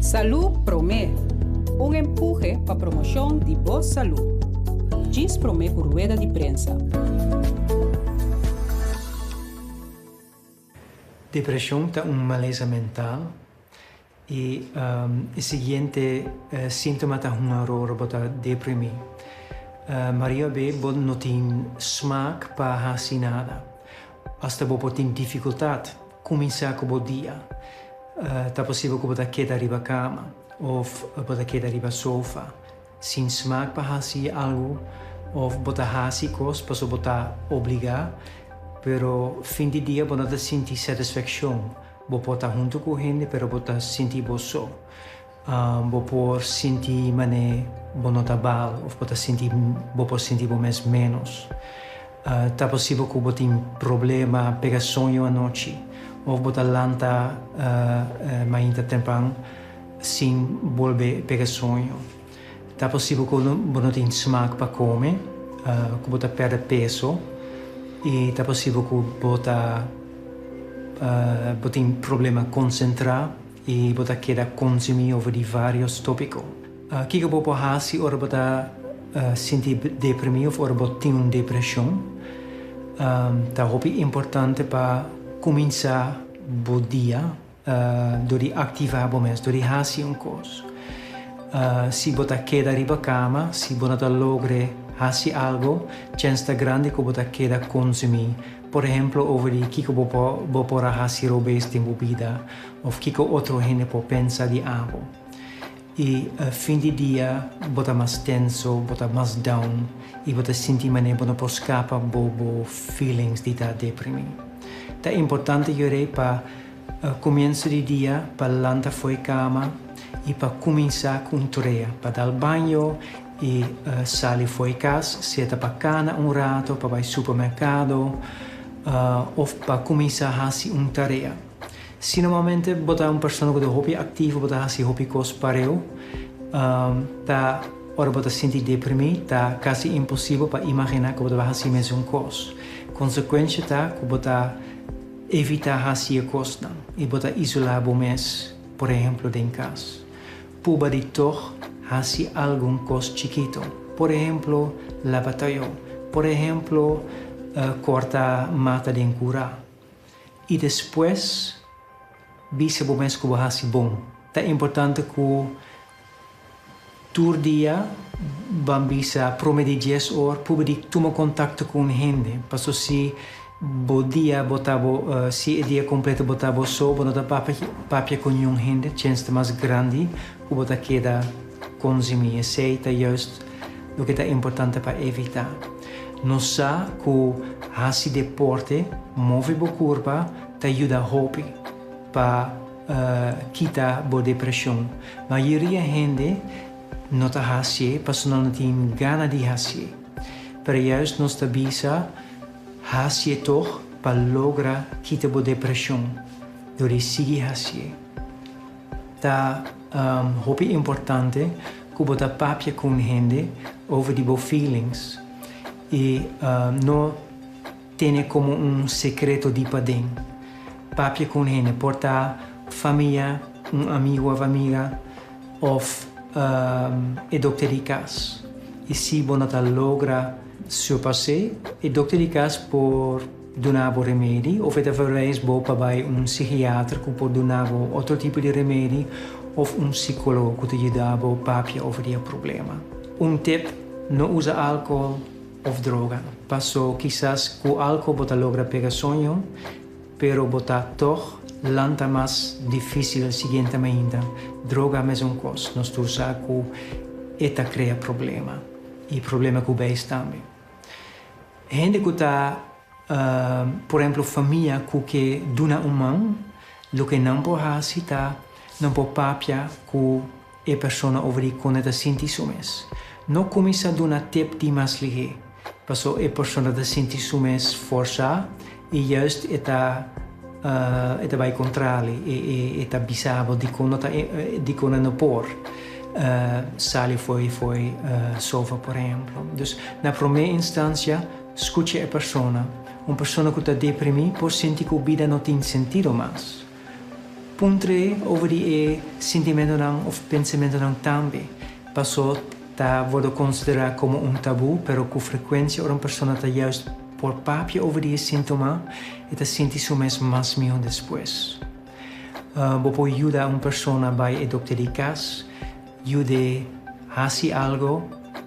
Salud Promé, un empuje para promoción de boa salud. Diz Promé por rueda de prensa. Depressão é uma maleza mental e o seguinte síntoma é uma aurora para deprimir. Maria B não tem smaak para fazer nada. Hasta você tem dificuldade começar com o dia. É possível que você quede arriba cama ou você quede arriba sofá. Sem smaak para fazer algo ou você fazer coisas para você obrigar. Pero fim de dia você não sente satisfação. Você pode estar junto com gente, pero você sente você. Você pode sentir mané você não está bem, ou você pode sentir você menos. É possível que você tenha problema, pegar sonho à noite, ou você lanta mais tempo sem volver pegar sonho. É possível que você não tenha smaak para comer, que você perde peso. E é possível que você tenha problema concentrar e você queira consumir over vários tópicos. O que você pode fazer se você sente deprimido ou você tem uma depressão? É importante para começar o dia, de ativar o mês, de fazer uma coisa. Se você queda arriba da cama, se você não logra fazer algo, chance grande que você queira consumir. Por exemplo, over o que você pode fazer o bem em vida, ou o que outra gente pode pensar de algo. E fim de dia, você mais tenso, você mais down, e você sente que você não pode escapar dos feelings de estar deprimido. É importante para começo de dia, para levantar da cama, e para começar com tarefa, para dar banho e sair fora de casa, senta para cana rato, para ir ao supermercado, ou para começar a fazer uma tarefa. Se normalmente você é uma pessoa que é hobby ativo, você faz hobby coisas para eu, ora você se sente deprimido, está quase impossível para imaginar que você vai fazer a mesma coisa. Consequência é que você evita fazer coisas e você isolar o mês, por exemplo, em casa. Puba de toch fazer alguma coisa chiquito, por exemplo, lavar toalha, por exemplo, cortar mata de cura. E depois, visa o mês que você faz bom. É importante que todo dia visa prometer 10 horas para tomar contato com gente. Para se o dia botava, se o dia completo botava só, você não papia com nenhuma gente, chance mais grande que você queda consumir. Isso é justo o que é importante para evitar. Não só que fazer deporte, mover a curva, te ajuda a hobby para quitar a depressão. A maioria da gente não está fazendo, porque não tem ganas de fazer. Para justo nós avisa fazer toch para lograr quitar a depressão. Dori seguir fazer. Tá hobby importante que você papia com gente over die feelings e não tenha como um secreto de para dentro. Papia com gente, porta família, amigo ou amiga, ou doctor de casa. E se você logra surpassar, o doctor de casa por dar remédio, ou talvez para um psiquiatra que pode dar outro tipo de remédio, ou psicólogo que te ajuda a papia over o problema. Tip, não usa álcool ou droga. Passo, quizás com álcool você logra pegar sonho, pero você toch lanta mais difícil seguintemente. Droga é a mesma coisa. Nós usamos que esta cria problema. E problema com o bem também. Gente que está, por exemplo, família que dona mão, o que não pode fazer, não pode papiar com a pessoa over como está sentindo mês. Não começa a dar tempo de mais ligar. Porque a pessoa está sentindo mês força e justo está vai contrário e está bizarro de como não pode. Sair foi sofá, por exemplo. Dus, na primeira instância, escute a pessoa. Uma pessoa que está deprimida pode sentir que a vida não tem sentido mais. puntre over die sentimento of pensamento também. Passou tá wordt considerado como tabu, pero com frequência uma pessoa está juist por papje over die sintoma e está sente isso mesmo mais melhor depois. Bopo ajuda uma pessoa bij o dokter de casa, ajude hasi algo,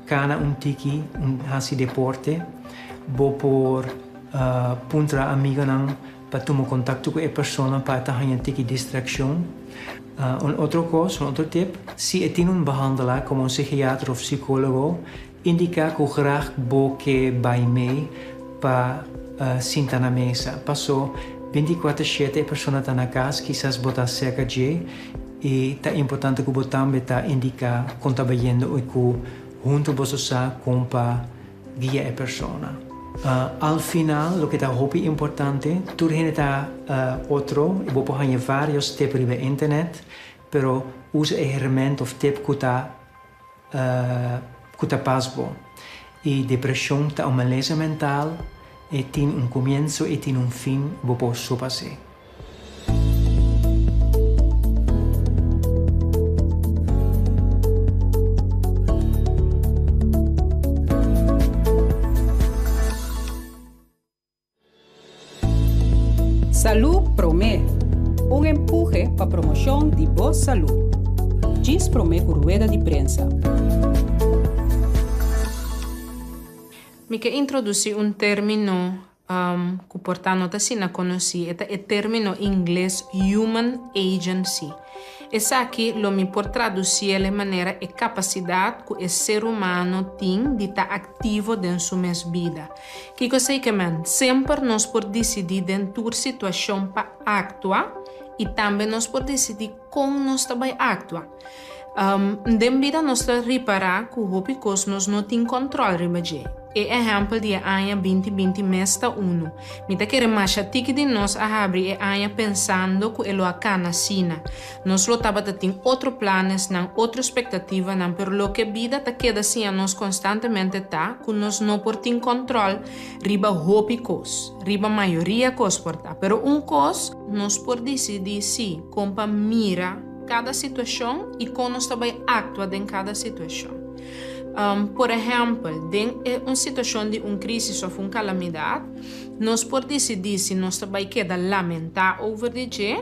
cana tiki, hasi deporte, bopo puntra amiga nang para tomar contato com a pessoa para ter tiki distração. Outro tip, se tem behandelaar como psiquiatra of psicólogo, indica que graag boke bij mij para sentar na mesa. Passou 24/7 a pessoa está na casa, quizás botar cerca de e é importante que você também indica quando está vendo e que junto você com para guiar a pessoa. Al final, o que é muito importante, tudo está outro, e você tem vários tips na internet, pero usa a ferramenta ou tip que está pasbo. E depressão está uma lesão mental, e tem começo e tem fim, você pode passar. Salud Promé, empuje para a promoção de boa saúde. Diz Promé por rueda de prensa. Mi che introduci termino que portanto assim na conheci, é o termino inglês human agency. Essa aqui lo mi por traduzir de maneira é capacidade que o ser humano tem de estar ativo dentro sua vida. Que eu sei que sempre nós por decidir dentro da situação para actuar e também nós por decidir como nós também actuar. Den vida nós reparar que o picos nós não tem controle ribaje. Exemplo de ano 2020 mesta 1. Mita que remasha tiki de nós a abrir ano pensando que ele acana sina. Nós lo tava tem outro planos, não outra expectativa, não pero lo que vida ta queda assim a nós constantemente tá, que nós não por tem controle riba hopicos, riba maioria cos porta. Pero cos nós por decidir se compa mira cada situação e como nós também atua em cada situação. Por exemplo, em uma situação de crise ou uma calamidade, nós podemos decidir se nós também queremos lamentar over de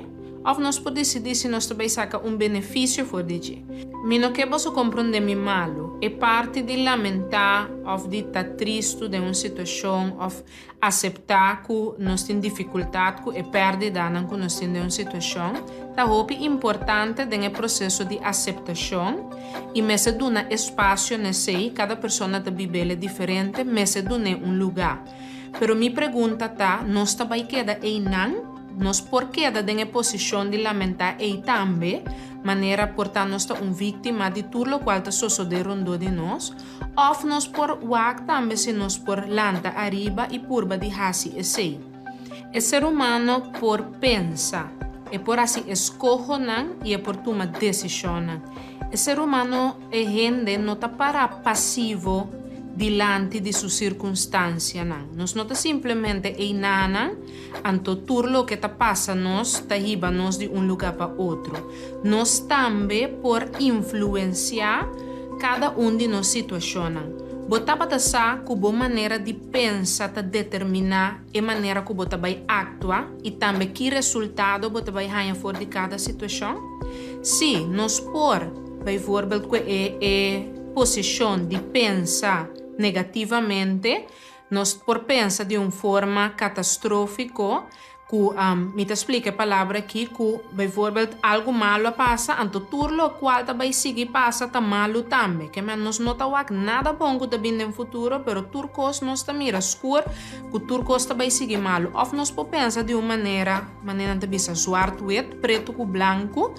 ou nós podemos decidir se nós também saca benefício for de. Mas não que você compreender me malo, é parte de lamentar ou de estar triste de uma situação ou aceitar que nós temos dificuldade que é perda que nós temos de uma situação. É importante no processo de aceitação e me se dá espaço nesse cada pessoa está vivendo diferente, me se dá lugar. Pero minha pergunta está, nós também queda em não? Nós por queda na posição de lamentar e também maneira portar nós vítima de tudo o qual está sucedendo de nós, ou nós por wak também se nós por lanta arriba e purba de hasi e sei. O ser humano por pensa e por assim escolhe e é por tomar decisão. O ser humano é gente não está para passivo diante de sua circunstância. Nós não está simplesmente nana, anto tudo o que está passando nós, está iba nós de lugar para outro. Nós também por influenciar cada de nós situações. Botava da sa que boa maneira de pensar ta determinar a maneira que bota vai actuar e também que resultado bota vai ganhar fora de cada situação. Se nós por, por exemplo, que é posição de pensar negativamente, nós por pensar de uma forma catastrófica, que me te explica a palavra aqui, que, por exemplo, algo malo passa, então tudo o qual também sigue passa, tá malo também, que nós não tá nada bom que tá vindo no futuro, pero tudo coisa nós tá mira escuro, que tudo coisa também sigue malo. Ou nós por pensar de uma maneira de bisa zwart preto com branco,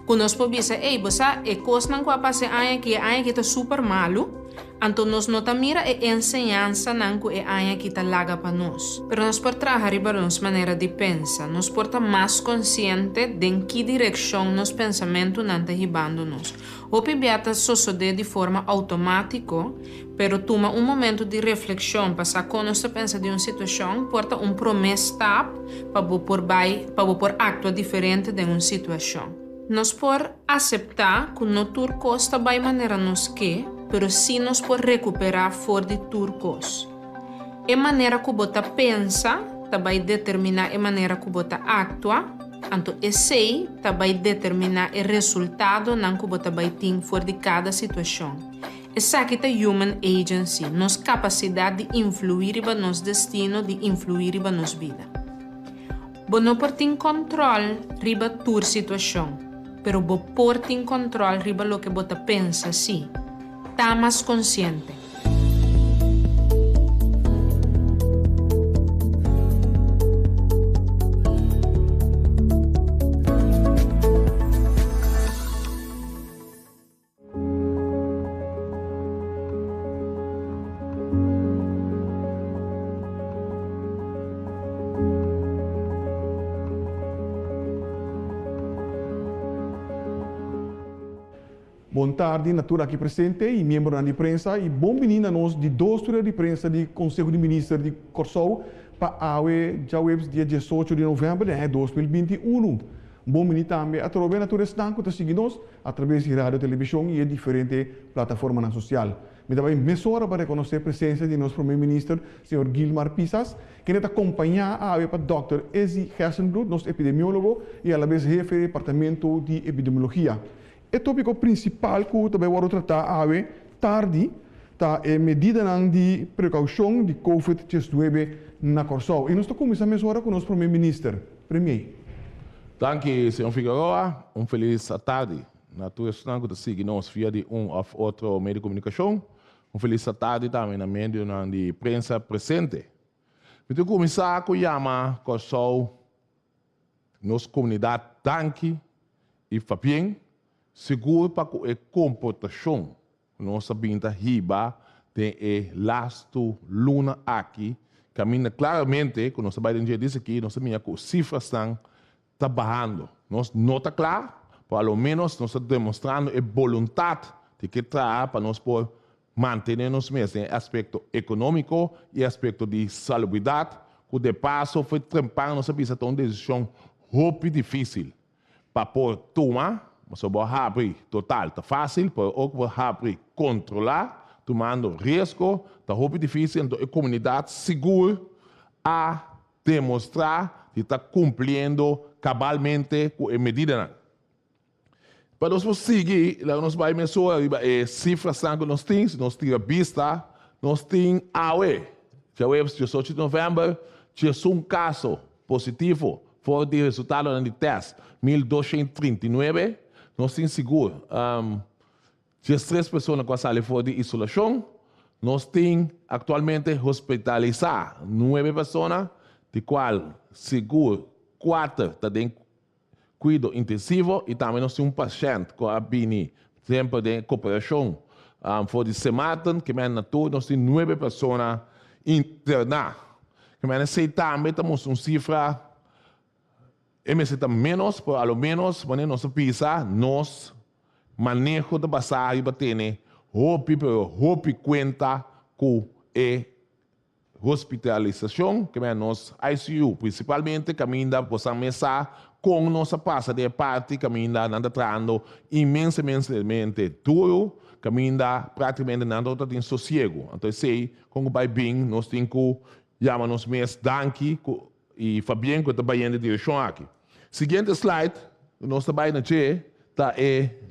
que nós por bisa, você é coisa não vai passar aí que tá super malo, Anto nos nota mira e enseñanza nanku e anya kita laga pa nos. Pero nos por trabajar riba nos manera de pensa, nos porta mais consciente de em que direção nos pensamento nanta ribando nos. Opi beata sucede de forma automático, pero toma um momento de reflexão para saber quando você pensa de uma situação, porta promessa para por actua diferente de uma situação. Nós por aceitar que no turcos também maneira nos que, pero sim nos por recuperar fora de turcos. E maneira que bota pensa também determina a maneira que bota actua. Anto esse também determina o resultado não que bota tem fora de cada situação. Essa aqui é human agency, nossa capacidade de influir em nosso destino, de influir em nossa vida. Bo não por ter controle riba tua situação, pero bo por ter controle riba lo que bota pensa sim. Tá mais consciente. Boa tarde, natura aqui presente e membro da imprensa e bom menino a nós de dois turnos de imprensa do Conselho de Ministros de Corsou para a dia 18 de novembro de 2021. Bom menino também através da natura estanco de seguir-nos através de rádio, televisão e diferentes plataformas sociais. Me também mesora para reconhecer a presença de nosso primeiro-ministro, Sr. Gilmar Pisas, que nos acompanha a Dr. Ezi Hersenbloed, nosso epidemiólogo e a la vez jefe do Departamento de Epidemiologia. O tópico principal que também vou tratar é tarde, tá medida de precaução de COVID-19 na Corsou. E nós começamos agora com o nosso primeiro-ministro. Premier. Danke, Sr. Figueroa. Feliz tarde. Natura estanco de seguir-nos via de ou outro meio de comunicação. Feliz tarde também na meio de prensa presente. Então, começar com chama Corsou, nossa comunidade Danke e Fabien, seguro para que a comportação nossa binta riba de lasto luna aqui caminha claramente, quando nós trabalhamos disso aqui, nós sabemos que as cifras estão trabalhando. Nós nota claro, pelo menos nós estamos demonstrando a vontade de que trabalhar para nós por manter-nos mesmo em aspecto econômico e aspecto de salubridade, que de passo foi trampar nossa vida uma decisão muito difícil para por tomar. Mas o abrir total está fácil, mas o abrir controlar, tomando risco, está muito difícil. Então, a comunidade segura a demonstrar que está cumprindo cabalmente com a medida. Para nós seguir, nós vamos mensurar as cifras que nós temos vista, nós temos AUE. Já o 18 de novembro, tinha um caso positivo, fora de resultado de teste, 1.239. Nós temos seguro. Tinha 3 pessoas que saem fora de isolação. Nós temos atualmente hospitalizar 9 pessoas, de qual seguro 4 está em cuidado intensivo e também nós temos paciente que a bini tempo de cooperação. Fora de semana, que é na toa, nós temos 9 pessoas internadas. Que é sei também temos uma cifra MST menos, por ao menos, mas nós pisa, nós manejo de passar e bater, roupi conta com a hospitalização, que é nosso ICU, principalmente, caminha por essa mesa com nossa passa de parte, caminha anda trazendo imensamente duro, caminha praticamente nada tem sossego. Então, sei, como vai bem, nós temos que chamar nos meses Danke e Fabien que está trabalhando em direção aqui. Seguinte slide, nós trabalhamos está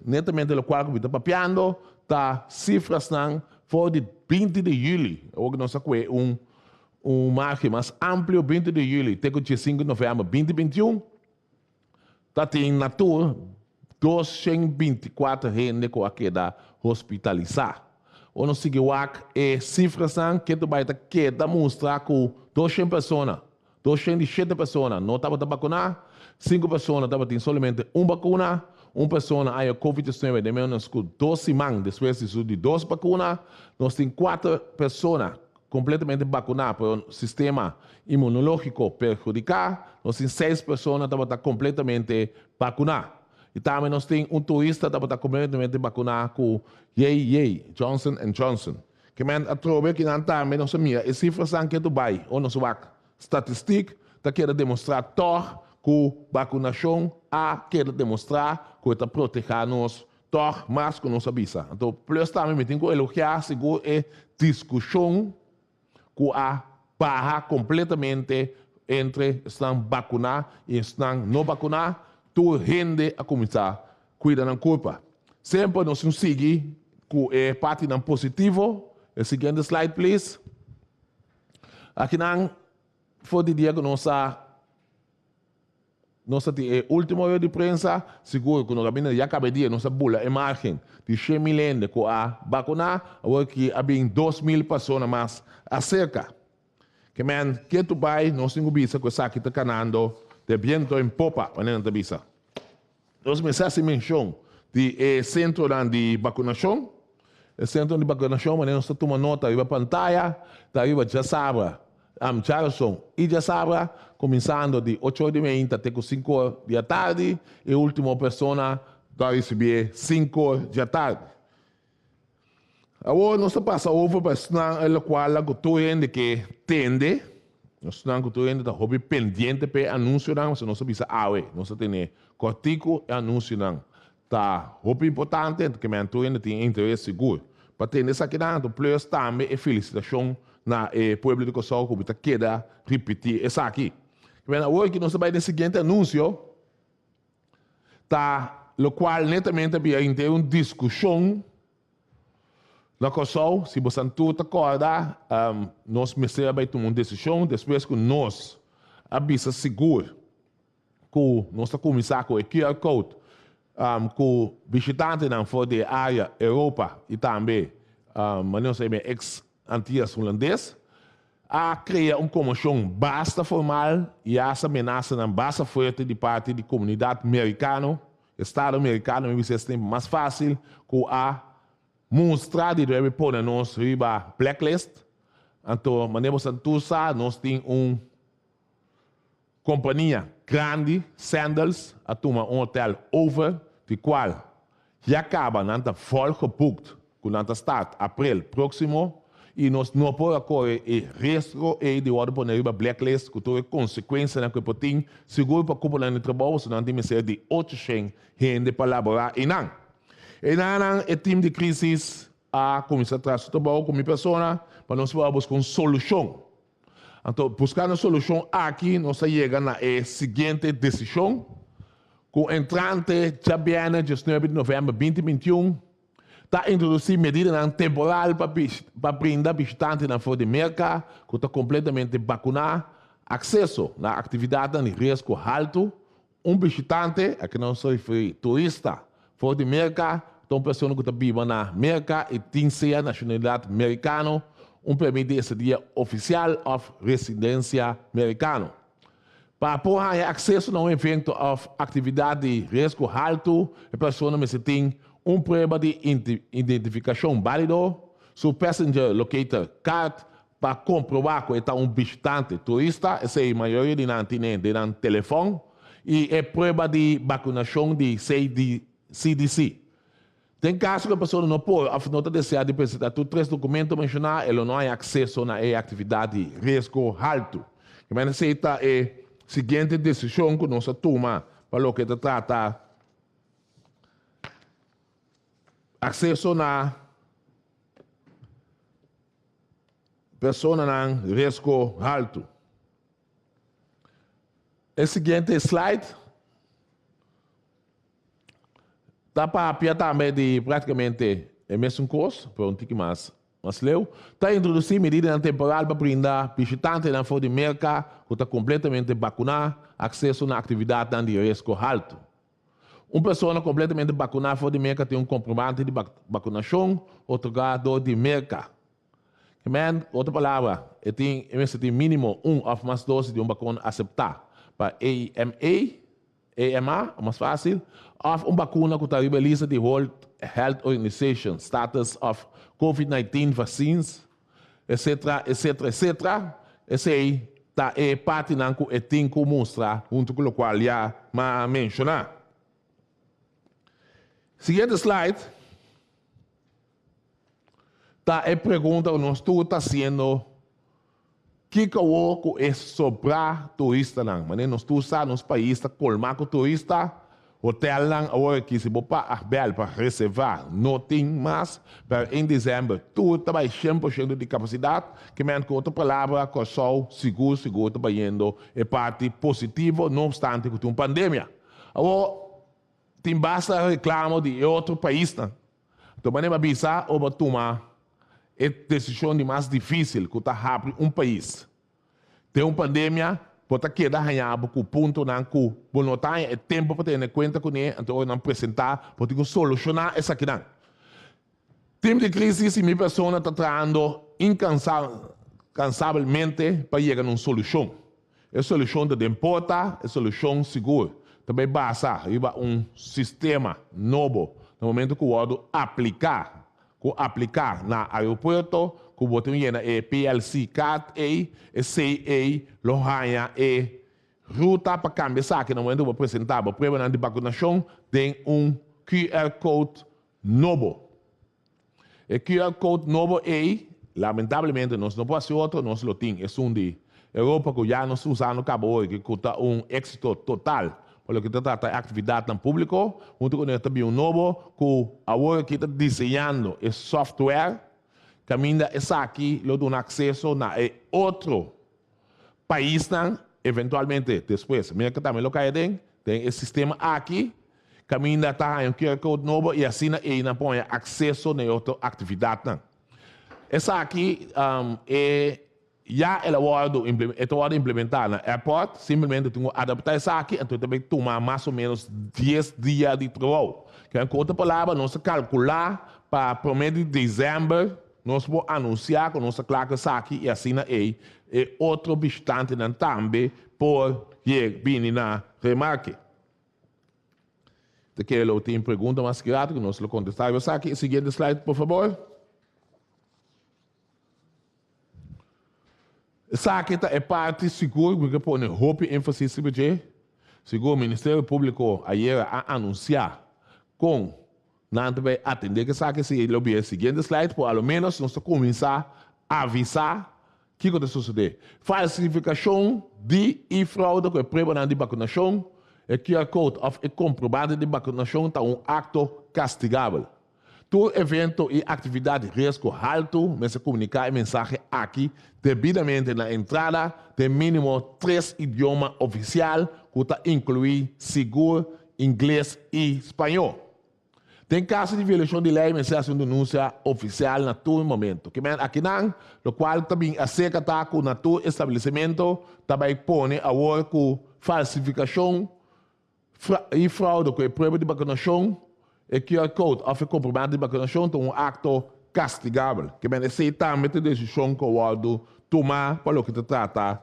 netamente o qual que está papiando, está cifras fora de 20 de julho, hoje nós temos marco mais amplo, 20 de julho, até o dia 5 de novembro 2021, está tem na toa 224 gente que aqui da hospitalizar. O nós seguimos as cifras que vai mostrar que 200 pessoas, 207 pessoas não estavam vacinar, 5 pessoas estavam tendo somente uma vacuna, uma pessoa a COVID-19, de menos que 2 semanas depois de 2 vacinas, nós temos 4 pessoas completamente vacunadas por um sistema imunológico perjudicado, nós temos 6 pessoas que estão completamente vacinadas. E também nós temos um turista que está completamente vacunado com Johnson & Johnson. Que men atrobe que não também nós mira, e cifras são que tu vai, ou nós vamos estatística, tá quer demonstrar tor que vacinação quer demonstrar que está proteger-nos tor mais que nós avisa. Então, plus também tem que elogiar seguro é discussão que barra completamente entre estão vacunados e estão não vacunados, tu rende a começar a cuidar da culpa. Sempre nós seguimos que é parte não positivo. O seguinte slide, please. Aqui não foi o dia que nós temos o último hora de prensa, seguro que nós já acabei de nós bula a imagem de 100 mil que a vacunar, agora que havia 2.000 pessoas mais acerca. Que men, que tu vai, nós temos visa que essa aqui está canando de viento em popa, não tem visa. Nós mensagens menção de centro de vacunação. O centro de vacinação, mas nós tomamos nota aí na pantalla, daí já sabe, Charleston e já sabe, começando de 8h30 até 5h da tarde, e a última pessoa vai receber 5h da tarde. Agora nós passamos over para o qual a cultura que tende, nós não cultura está hobby pendente para anúncio não, se nós bisa nós temos cortico e anúncio não. Tá hobby importante que a cultura tem interesse seguro. Para ter nessa questão, plus também é felicitação na povo de Kosovo que está queda repetir essa aqui. Hoje que nós vamos no seguinte anúncio, tá, o qual netamente havia ter uma discussão na Kosovo, se você não acorda, nós vai tomar uma decisão depois que nós avisa seguro que nós começar com o QR Code com visitantes não for de área Europa e também ex-antillas holandês, a criar uma comissão basta formal e essa ameaça não basta forte de parte da comunidade americana, Estado americano, me parece mais fácil que a mostrar de deve pôr nós riba blacklist. Então, manemos antusa, nós temos uma companhia grande, Sandals, a tomar um hotel over, de qual já acaba nanta volgeboekt com nanta start abril próximo e nós não podemos correr e risco e de ordem para riba blacklist que toda consequência na que potin seguro para cumprir no trabalho se não tem ser de 800 gente para laborar e não o time de crise a começar a trazer o trabalho com minha pessoa para nós buscar uma solução. Então, buscando a solução aqui, nós chegamos na seguinte decisão. Com o entrante já viene 19 de novembro de 2021, está introduzindo medidas temporárias para brindar visitantes na fora de mercado, que está completamente vacunado, acesso na atividade de risco alto, visitante, aqui não se refere turista, fora de mercado, então pessoa que está viva na mercado e tem a nacionalidade americana, permite esse dia oficial of residência americana. Para poder acesso a um evento de atividade de risco alto, a pessoa tem prova de identificação válido, seu passenger locator card, para comprovar que é visitante turista, essa é a maioria de não tem de telefone, e é prova de vacinação de CDC. Tem casos que a pessoa não pode, afinal, desejar de apresentar todos 3 documentos mencionados, ela não tem acesso a atividade de risco alto. Mas aceita seguinte decisão que nós tomamos para o que trata acesso na pessoa em risco alto. O seguinte slide está para apiar também de praticamente o mesmo curso, por um tique mais leu. Está introduzindo medidas temporárias para brindar visitantes na fora de mercado que está completamente vacunado, acesso na atividade de risco alto. Uma pessoa completamente vacunada fora de mercado tem um comprovante de vacinação, otorgado de mercado. Outra palavra, tem mínimo 1 ou mais doses de vacuna aceitar para AMA, EMA, mais fácil, of vacuna que está released the World Health Organization, status of COVID-19 vaccines, etc., etc., etc. Esse aí tá parte não que é tem que mostrar, junto com o qual já mencionar. Seguinte slide. Tá a pergunta que nós estamos fazendo, que é sobrar turista não? Mas nós estamos nos países colmar com turista, hotel não, agora que se bopa abel para reservar, não tem mais, para em dezembro, tudo está 100% de capacidade, que me com outra palavra, que só seguro, está indo, é parte positiva, não obstante que tem uma pandemia. Agora, tem basta reclamo de outro país, não? Então, mas avisar ou tomar é decisão de mais difícil que está rápido país. Tem uma pandemia, pode quedar ganhado com o ponto não que não tem tempo para ter em conta com ele, então não apresentar, pode solucionar essa questão. Tempo de crise, se minha pessoa está trabalhando incansavelmente para chegar a uma solução. É solução de importa, é solução segura. Também basta um sistema novo, no momento que o aplicar na aeroporto, que o tem PLC card e CA, lohanha e ruta para cambiar que no momento que apresentar a prova de vacinação tem QR Code novo. O QR Code novo lamentavelmente, nós não podemos outro, nós lo temos. É de Europa que já nós usamos acabou que está êxito total. Para que trata de atividade no público, junto com também novo, que agora que está desenhando é software, que ainda está aqui, lo dá acesso a outro país, eventualmente, depois, mesmo que também lo tem esse sistema aqui, que ainda está em QR Code novo e assim ainda põe acesso a outra atividade. Essa aqui já é hora de implementar na airport, simplesmente tem que adaptar isso aqui, então também tomar mais ou menos 10 dias de trabalho. Que em outra palavra, nós calcular para o mês de dezembro, nós vamos anunciar que nós claro isso aqui e assim é outro bastante também por vir na remarque. Te quero ter pergunta mais que nós lo contestamos aqui. Seguinte slide, por favor. Essa aqui é parte segura, porque põe roupa e ênfase sobre seguro o Ministério Público ayer a anunciar com não vai atender que essa aqui se lobby o seguinte slide, por ao menos nós começar a avisar o que vai suceder. Falsificação de e fraude com a prova de vacinação, o QR Code of comprovado de vacinação está acto castigável. Todo evento e atividade de risco alto, mas comunicar a mensagem aqui devidamente na entrada de mínimo 3 idiomas oficiais, que inclui seguro, inglês e espanhol. Tem caso de violação de lei, mensagem de denúncia oficial na todo momento. Que aqui não, o qual também acerca com na todo estabelecimento, também põe a hora com falsificação e fraude com a prova de vacinação, e QR Code of comprovado de vacinação é acto castigável. Que bem, esse também é decisão que o tomar para o que se trata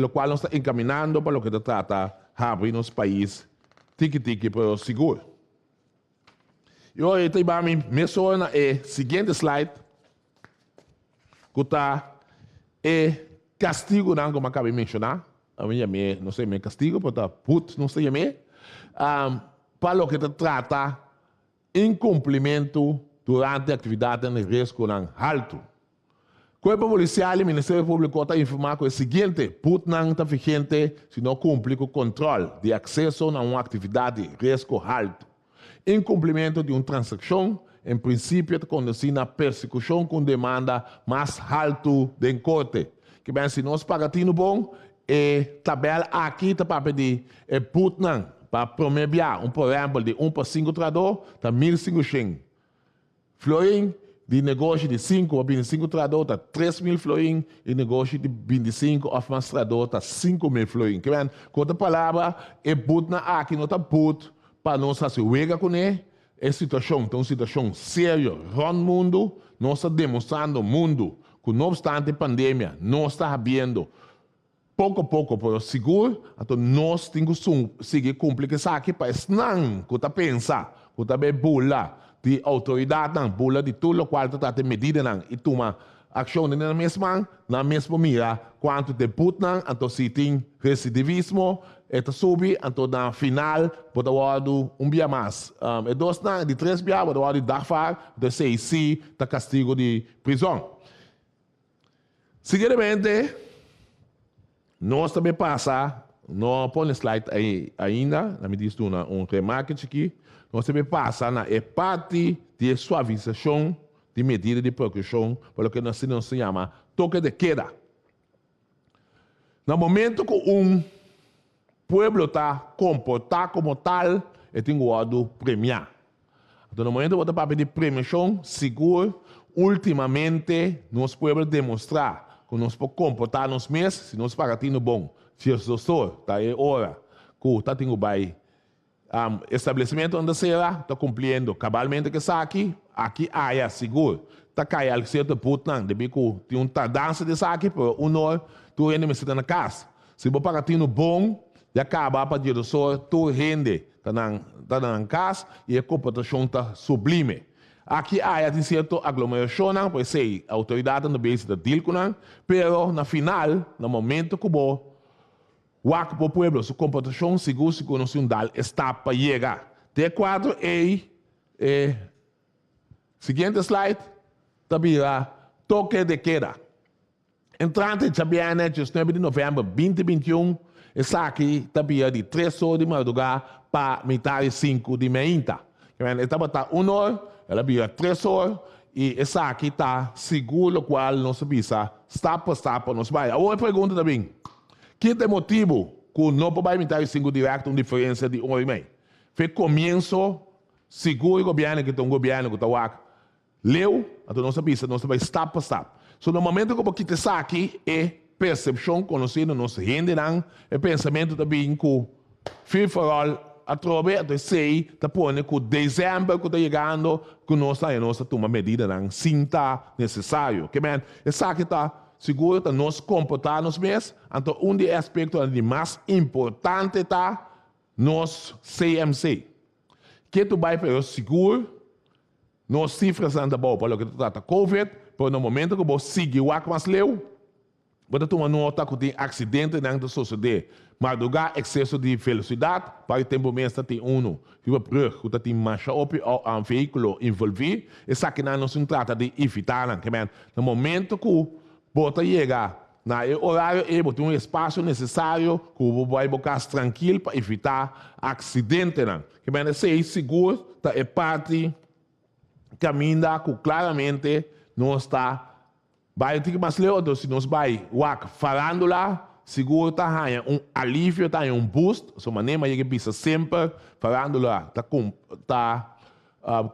o qual nós estamos encaminhando para o que se trata de abrir nos países tiki-tiki para o seguro. E hoje eu menciono o seguinte slide, que está castigo, não, como acabei de mencionar. A minha não sei me castigo, porque não sei me. Para o que se trata incumprimento durante a atividade de risco alto. O Corpo Policial e o Ministério Público está informando que o seguinte, put não está vigente se não cumpre com o controle de acesso a uma atividade de risco alto. Incumprimento de uma transação, em princípio, está conduzindo a persecução com demanda mais alta de corte. Que bem, se nós pagamos bom, tabela aqui está para pedir, put não, para prometer por exemplo, de 1 para 5 trador, está 1.500 florins, de negócio de 5 a 25 trador, está 3.000 florins, e negócio de 25 a mais trador, está 5.000 florins. Que bem, com outra palavra, put não aqui não está put, para nós fazer o com ele, é situação, uma situação séria, no mundo, nós estamos demonstrando ao mundo, que não obstante a pandemia, nós estamos havendo pouco a pouco, pero seguro, então nós temos que seguir cumprir que aqui para não que tá pensar, que tá bem bula de autoridade, não bula de tudo o qual tá tem medida não e toma ação na mesma mira, quanto de put não, então se tem recidivismo, eta subi, então na final, pode haver dia mais. E dois não, de 3 dias, pode haver de dagvaar, de 6 tá castigo de prisão. Seguidamente, nós também passa, não põe slide aí ainda, na medida de remarque aqui, nós também passa na parte de suavização de medida de precaução, pelo que nós se chama toque de queda. No momento que pueblo está comportado como tal, ele tem o premiar. Então, no momento que você vai pedir premiação, seguro, ultimamente, nós podemos demonstrar que nós podemos comportar nos meses, se nós pagamos bom. Se o doutor está aí hora, que está tendo bem, estabelecimento onde será, está cumprindo cabalmente que está aqui há seguro. Está caindo a certo ponto, não, deve que tem tardança de aqui, por hora, tu ainda me está na casa. Se você pagar bom, já acaba para o doutor, tu rende, está na casa e a comportação está sublime. Aqui há de certo aglomeração, pois sei, a autoridade não vai se deal com ela, pero na final, no momento que o pueblo, sua comportação segura, se conhece está para chegar. De quadro seguinte slide, também toque de queda. Entrante de Chabiana, 19 de novembro de 2021, está aqui também de 3 horas de madrugada para metade 5 de manhã. Estava 1 hora, ela via 3 horas, e essa aqui está seguro, o qual nós sabemos, está para nós vai. A outra pergunta também, que é o motivo que não pode metade 5 direto, uma diferença de 1 hora e meia? Foi começo, seguro o governo, que tem um governo que está leu, então nós sabemos, nós vai estar para estar. So, no momento que você está aqui, é percepção conhecida, nós rendem, é pensamento também que, free for all, através de sei, está pondo que dezembro que está chegando, que nós tomamos medida não sinta necessário. Que bem, essa aqui está seguro, está nós comportar nos meses, então um dos aspectos mais importantes está nos CMC. Que tu vai para o seguro, nos cifras andam boas, pelo que tu trata COVID, mas no momento que você sigue o que mais leu, você toma nota que tem acidente não suceder. Madrugar, excesso de velocidade, para o tempo mesmo tem que brug, tem marcha op um veículo envolvido, e isso aqui não se trata de evitar, no momento que você chega no horário, você tem um espaço necessário que você vai ficar tranquilo para evitar acidente. Se é seguro, é parte caminha que claramente não está. Vai ter que mais ler, se nós vai falando lá, seguro está alívio, está boost, de maneira que precisa sempre falando lá,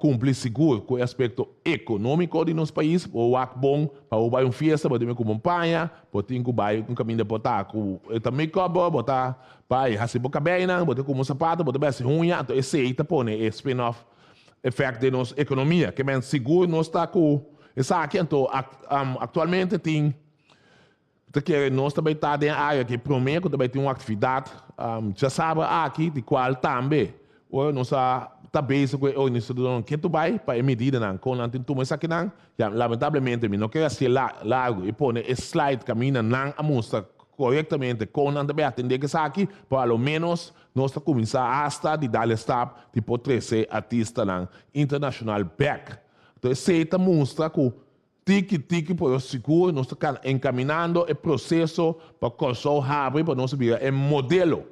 cumprir seguro com o aspecto econômico de nosso país, o bom para o vai festa, para ter como companhia, para ter que vai caminho de botar com também cobra, botar vai receber cabelo, botar como sapato, botar bem unha, então esse aí tá põe é spin-off efeito de nossa economia, que é seguro não está com essa aqui, então atualmente tem porque nós também está em área que prometo também tem uma atividade já sabe aqui de qual também ou nós está bem com o instituto que tu vai para medida não com não tem isso aqui não lamentavelmente não quero ser largo e pôr esse slide caminha não a mostra corretamente com não também atender que isso aqui para ao menos nós começar hasta de dar stop de poder ser artista não internacional back então esse mostra que tique por o seguro, nós estamos encaminhando o processo para o abre para nós ver o modelo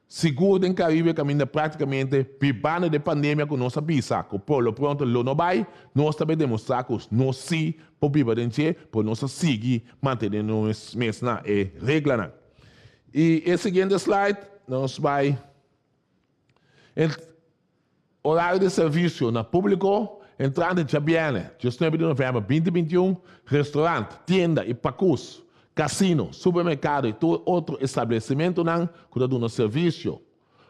seguro do Caribe caminha praticamente pibando de pandemia que nós sabemos que por lo pronto não vai, nós também demonstrar que nós sim podemos por nós seguir mantendo as mesmas regras. E o seguinte slide, nós vai horário de serviço no público. Entrando de Chabiana, 19 de novembro de 2021, restaurante, tienda e pacus, cassino, supermercado e todo outro estabelecimento que dá um serviço.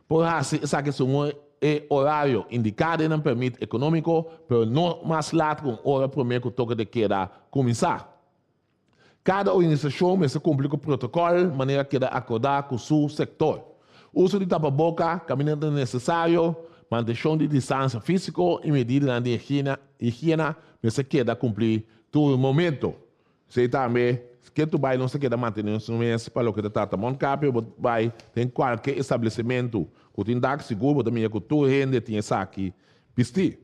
Por isso, essa questão é horário indicado e não permite econômico, mas não mais lá com hora primeiro que toca de queda começar. Cada organização precisa cumprir com o protocolo, maneira que acordar com o seu setor. Uso de tapa-boca, caminhando necessário, manutenção de distância física e medida de higiene precisa queda cumprir todo momento. Se também, que tu vai não se queda mantendo no mês para o que está tomando capio, vai tem qualquer estabelecimento que tem dado seguro, também que tu rende tem essa aqui vestir.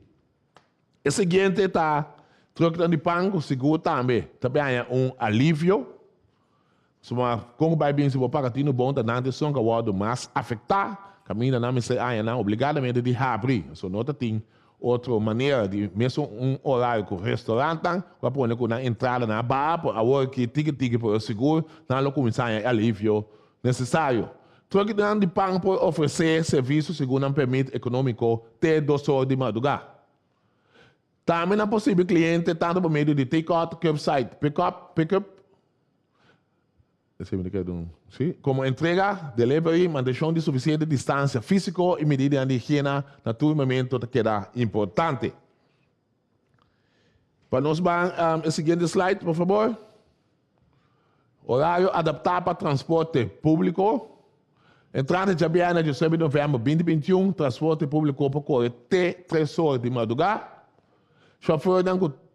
O seguinte está trocando de banco seguro também há alívio. Como vai bem se você paga no bom, não tem som que o mais afetado, caminha não me se não obrigadamente de abrir. Só nota tem outra maneira de mesmo horário com o restaurante, para pôr na entrada na bar, a hora que tique para o seguro, não começar a alívio necessário. Trocando de banco por oferecer serviço segundo um permite econômico até 2 horas de madrugada. Também é possível cliente tanto por meio de take-out, curbside, pick-up, como entrega, delivery, manutenção de suficiente distância física e medida de higiene, naturalmente, que é importante. Para nós, o seguinte slide, por favor. Horário adaptado para transporte público. Entrada de Jabiana de 7 de novembro de 2021, transporte público para correr até 3 horas de madrugada. Chauffeur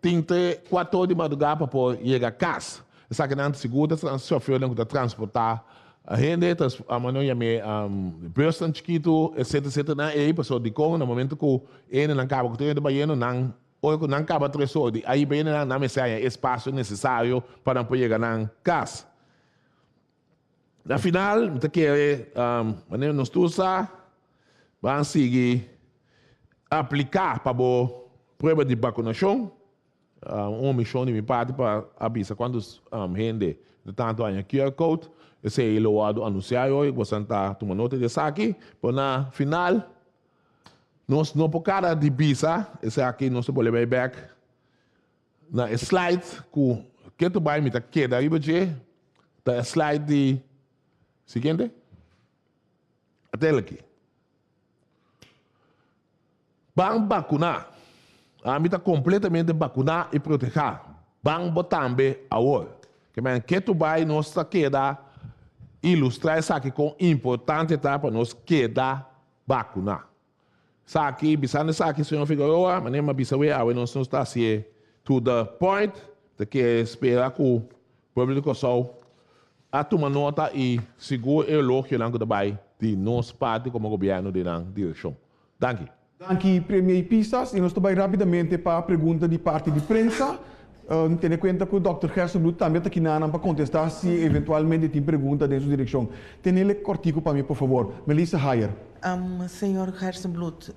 tem 4 horas de madrugada para chegar a casa. Essa que não segura, o chauffeur não transportar a gente, a maneira me bastante chiquito, etc. Na aí pessoa de como no momento que ele não acaba com o banheiro, não acaba 3 horas, aí bem não me sai espaço necessário para não chegar na casa. Na final, que maneira nós vamos seguir aplicar para a prova de vacinação. Uma missão de minha parte para avisar quando gente de tanto a QR Code, esse é o lado anunciado hoje, você está tomando nota disso aqui, para na final, nós não por cada de visa, esse aqui nós vamos levar back na slide que tu vai me dar que daí você da slide de seguinte, até aqui, vamos vacinar. A mim está completamente vacinar e proteger. Vamos também agora. Que tu vai nos quedar ilustrar isso aqui com importante para nós quedar vacinar. Isso aqui, bisando isso aqui, senhor Figueroa, mas nem uma bisawe, a nós não está assim to the point, de que espera que o público só a tomar nota e seguro e louco que não vai de nossa parte como governo de na direção. Danke. Aqui, Premier Pisas, e nós vamos rapidamente para a pergunta de parte de prensa. Tendo em conta que o Dr. Gerson Blut também está aqui para contestar se eventualmente tem pergunta dentro da direção. Tem ele cortico para mim, por favor. Melissa Hayer. Senhor Gerson Blut,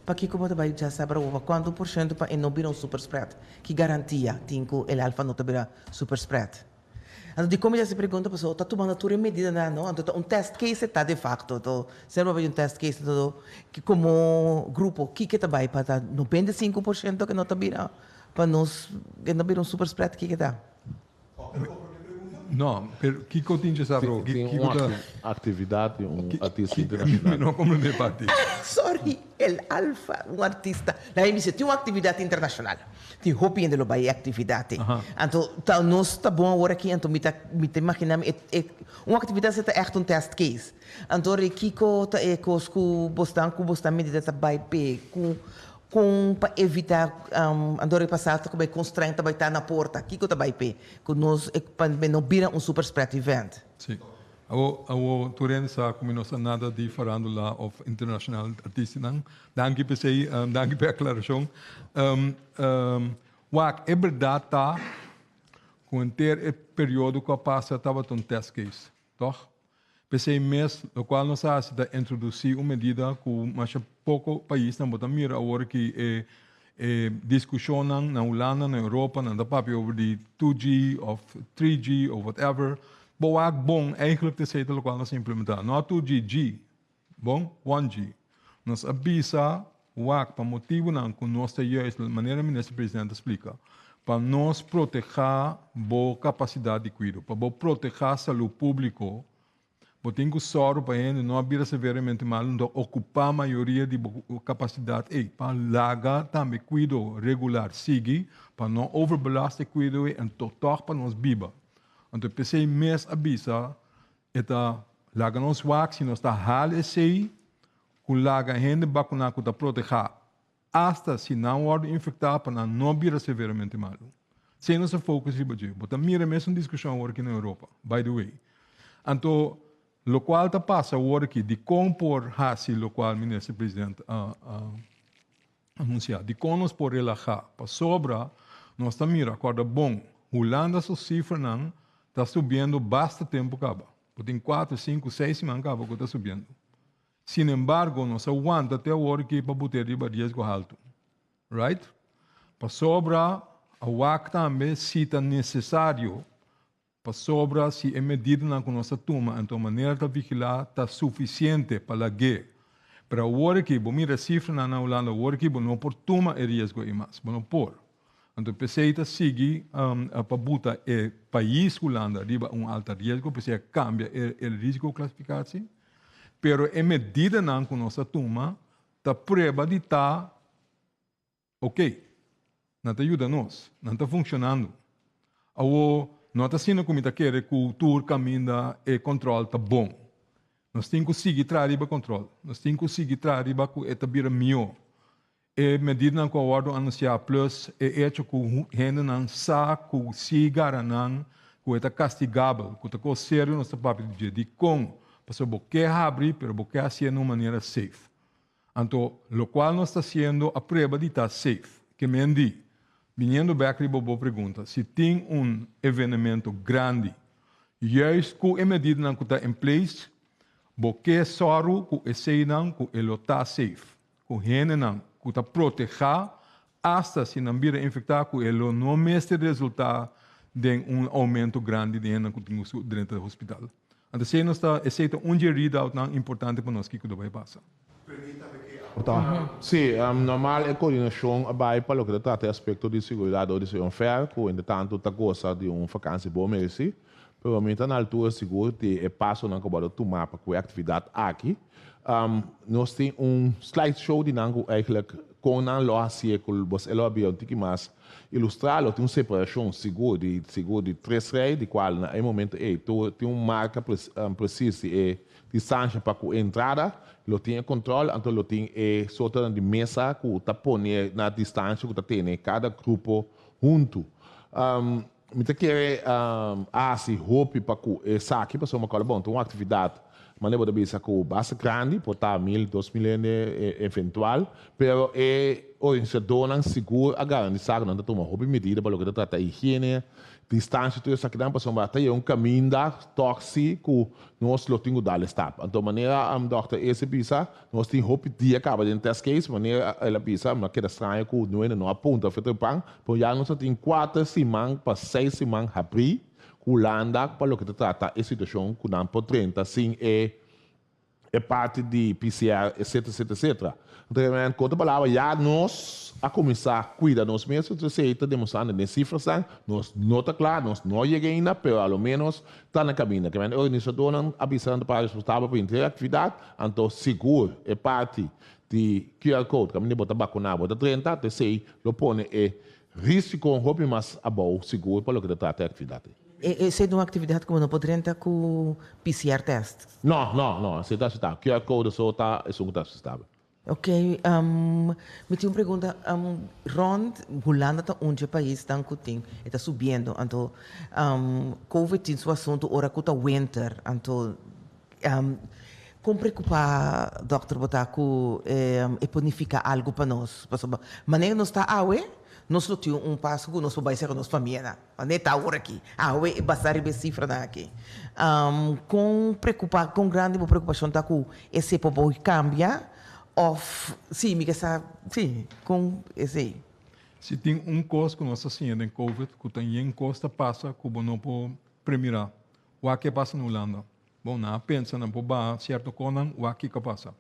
para que como vai já saber quanto por cento para não virar super spread? Que garantia tem que o alfa não virar super spread? Então, como já se pergunta, pessoal, está tomando toda medida, não? Então, test case está de facto, então, serve um test case, então, que como grupo, que está vai para 95% que não está vira, para nós, que não vira super spread, que está? Não, que continha sabe? Tem uma atividade, artista internacional. Não compreendo parte. Sorry, el Alfa, artista. Na emissão tem uma atividade internacional. Tem roupa ainda vai atividade. Então, nós está bom agora aqui, então me imagina uma atividade é echt test case. Então, Kiko tá com bostan medida tá vai com para evitar andar passar como constraint vai estar na porta. Kiko tá vai com nós para não virar super spread event. Sim. Avo Turen sa como nós nada de farandula of international artista não. Danke por sei, danke pela aclaração. Wak é verdade com ter período que passa estava um test case, toch? Pensei mês, o qual nós faz da introduzir uma medida com mais pouco país na botar mira agora que discussão na Holanda, na Europa, na papi over de 2G of 3G or whatever. Boa bom eigenlijk te zeggen o qual nós implementar. Não 2G, bom 1G. Nós avisa WAC para motivo não com nós juist de maneira que o ministro-presidente explica. Para nós proteger boa capacidade de cuidado, para proteger a saúde pública. Porque tem que sorrir para ele não abrir severamente mal, não ocupar a maioria de capacidade. Para largar também cuidado regular, siga, para não overbelastar cuidado e total para nós viva. Então, pensei mês avisa, eta laga nos wak, se nós está hal esse, com laga gente vacuna que está proteger, hasta se não for infectado para não vir severamente mal. Sem nossa foco se bater. Mas mira mesmo discussão aqui na Europa, by the way. Então, lo qual está passa aqui de compor hasi, lo qual o ministro presidente anunciado, de conos por relajar, para sobra, nós está mira, acorda bom, Holanda sua cifra não está subindo basta tempo acaba. Tem 4, 5, 6 semanas acaba que está subindo. Sin embargo, nós aguanta até o hora que para botar de riesgo alto. Right? Para sobra, a WAC também se está necessário, para sobra se é medida na nossa turma, então a maneira de vigilar está suficiente para a guerra. Para o hora que, mira a cifra na Holanda, o hora que não por turma é risco e mais, não por. Então, precisa seguir para botar o país Holanda riba alto risco, precisa cambiar o risco classificado, pero a medida na nossa turma está prova de estar ok, não está ajudando nós, não está funcionando. Não está sendo como está querendo que o tour caminho e controle está bom. Nós temos que seguir atrás do controle, nós temos que seguir atrás do que está bem melhor. E medida na qual o anunciar plus é hecho que gente não sabe que se garanam que está castigável, que está sério no papel de com, para boque abrir, pero boque assim de uma maneira safe. Então, o qual nós está sendo a prova de estar safe. Que me andi, vindo back boa pergunta, se tem evento grande, juist que a medida na que está em place, boque soro que esse não que ele está safe, que gente não que está proteger, hasta se não vir infectar, que ele não mestre resultado de aumento grande de gente que tem dentro do hospital. Então, se nós está aceita gerida importante para nós que vai passar. Sim, normal é coordenação vai para o que trata aspecto de segurança ou de segurança, que ainda tanto está gosta de vacância boa mesmo, provavelmente na altura seguro de passo na que tomar para a atividade aqui. Nós temos slideshow de nango eigenlijk com na loja circulo, mas ela é bem mais ilustrado, tem uma separação seguro de 3 reis, de qual na momento tem uma marca precisa e distância para a entrada, lo tem controle, então lo tem sorte de mesa que está pondo na distância que está tendo cada grupo junto. Me quer assim hope para que essa aqui para uma coisa bom, tem uma atividade mas lembro de que o base grande, pode estar 1.000, 2.000 eventual, pero organizador não seguro a garantizar que não toma roupa medida para o que trata higiene, distância, tudo isso aqui não passa para ter caminho tóxico nós lo temos dado estado. Então maneira doctor esse pisa, nós temos roupa dia acaba de test case, maneira ela pisa, mas que estranho que não aponta para o pão, por já nós temos 4 semanas para 6 semanas abrir Holanda, para o que trata a situação que não pode 30, sim, é parte de PCR, etc. Então, com outra palavra, já nós, a começar a cuidar nós mesmos, você está demonstrando nas cifras, nós não está claro, nós não chegamos ainda, mas ao menos está na caminho. Que o organizador não avisando para responsável por a atividade, então seguro, é parte de QR Code, que a gente bota vacinar, bota 30, então sei, lo põe risco com roupa, mas a bom seguro para o que trata a atividade. Essa é uma atividade como não poderia entrar com PCR test? Não, você está QR Code só está estável. Ok, me tinha uma pergunta, Ron, Holanda está onde o país está subindo, então, Covid tem seu assunto, ora que está winter, então, como preocupar, Dr. Botaco, e planificar algo para nós? Maneira nós está nós temos passo que nós vamos ser a nossa família, não está agora aqui, basta receber cifra aqui. Com grande preocupação está com esse povo cambia, sim, com esse. Se tem coisa que nós fazemos em Covid, que tem um costa passa, que não pode premirar. O que passa na Holanda? Bom, não pensa, não pode certo conan, o que passa.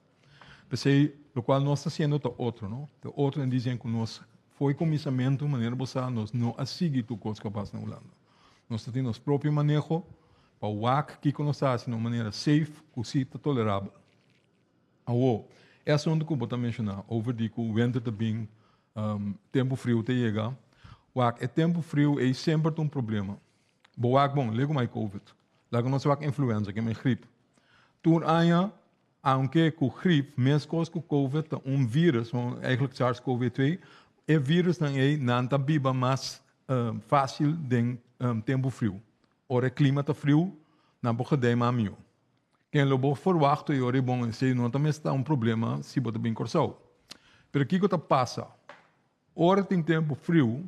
Pensei, o qual nós fazemos é outro, não? O outro dizem que nós foi começamento, maneira boa, nós não seguimos tudo coisa que passa na Holanda. Nós temos nosso próprio manejo para o que nós fazemos de uma maneira safe, que tolerável. É assunto que eu vou mencionar, over que o vento também, tempo frio te chega. É tempo frio é sempre um problema. Boak bom, lego mai COVID. Lago nos wak influenza, que me gripe. Toen anja, aunque com gripe, mesmo com COVID, vírus, eigenlijk SARS-CoV-2, é vírus não é nanta biba mais fácil de tempo frio. Ora é clima tá frio, não pode dar mais mio. Quem lobo verwacht e ora bom, se não também está problema se bota bem corsau. Pero aqui que tá passa. Ora tem tempo frio,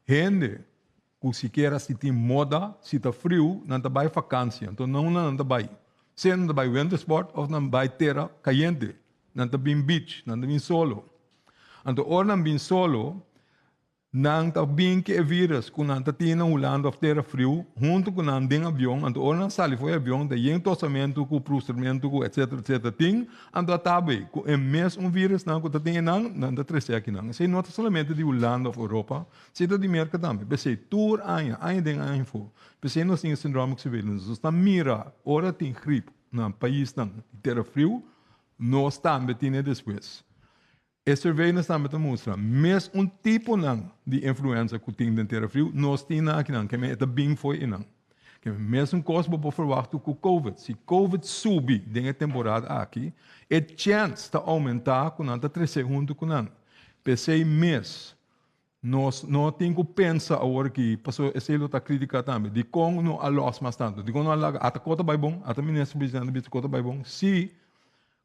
gente que sequer se tem moda, se tá frio, não tá vai vacância, então não tá vai. Se não tá vai winter sport ou não vai terra caliente, não tá bem beach, não tá bem solo. Então ora não bem solo, não tá bem que é vírus, quando não tá tendo Holanda ou terra frio, junto com não tem avião, então ora não sai foi avião, daí em tossamento, com processamento, etc, tem, então tá bem, é mesmo vírus não que tá tendo não tá três aqui não. Se não é somente de Holanda ou Europa, se tá de América também, pensei tour ainda tem a info, pensei nós tem síndrome que se vê, nós está mira, ora tem gripe, no país não terra frio, nós também tem depois. A surveillance também mostra, mesmo tipo de influenza que tem de terra frio, nós temos aqui não, que é bem foi não. Que mesmo coisa para verwachten com COVID, se COVID subir dentro da temporada aqui, a chance está aumentar com nada 3 segundos com nada. Pensei mês, nós não temos que pensar agora que passou esse lo tá crítica também, de como não alos mais tanto, de como não alaga, até cota vai bom, até ministro presidente de cota vai bom, se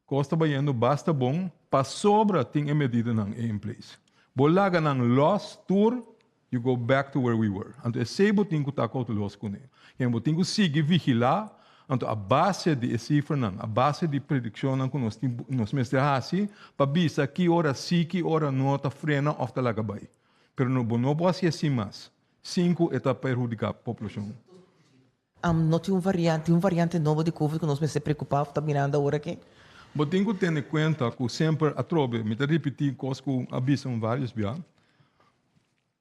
costa baiano basta bom, para sobra tem a medida em place. Bolaga nang loss tour, you go back to where we were. Então esse botinho que está com o loss com ele. E botinho seguir vigilar, então a base de cifra a base de predição que nós mestramos assim, para ver que hora sim, que hora não está frena ou está lá vai. Pero não pode ser assim mais. 5 está perjudicar a população. Não tem um variante novo de COVID que nós me se preocupava, está mirando agora aqui? Mas tenho que ter em conta que sempre a trobe, me está repetindo coisas que avisam vários dias.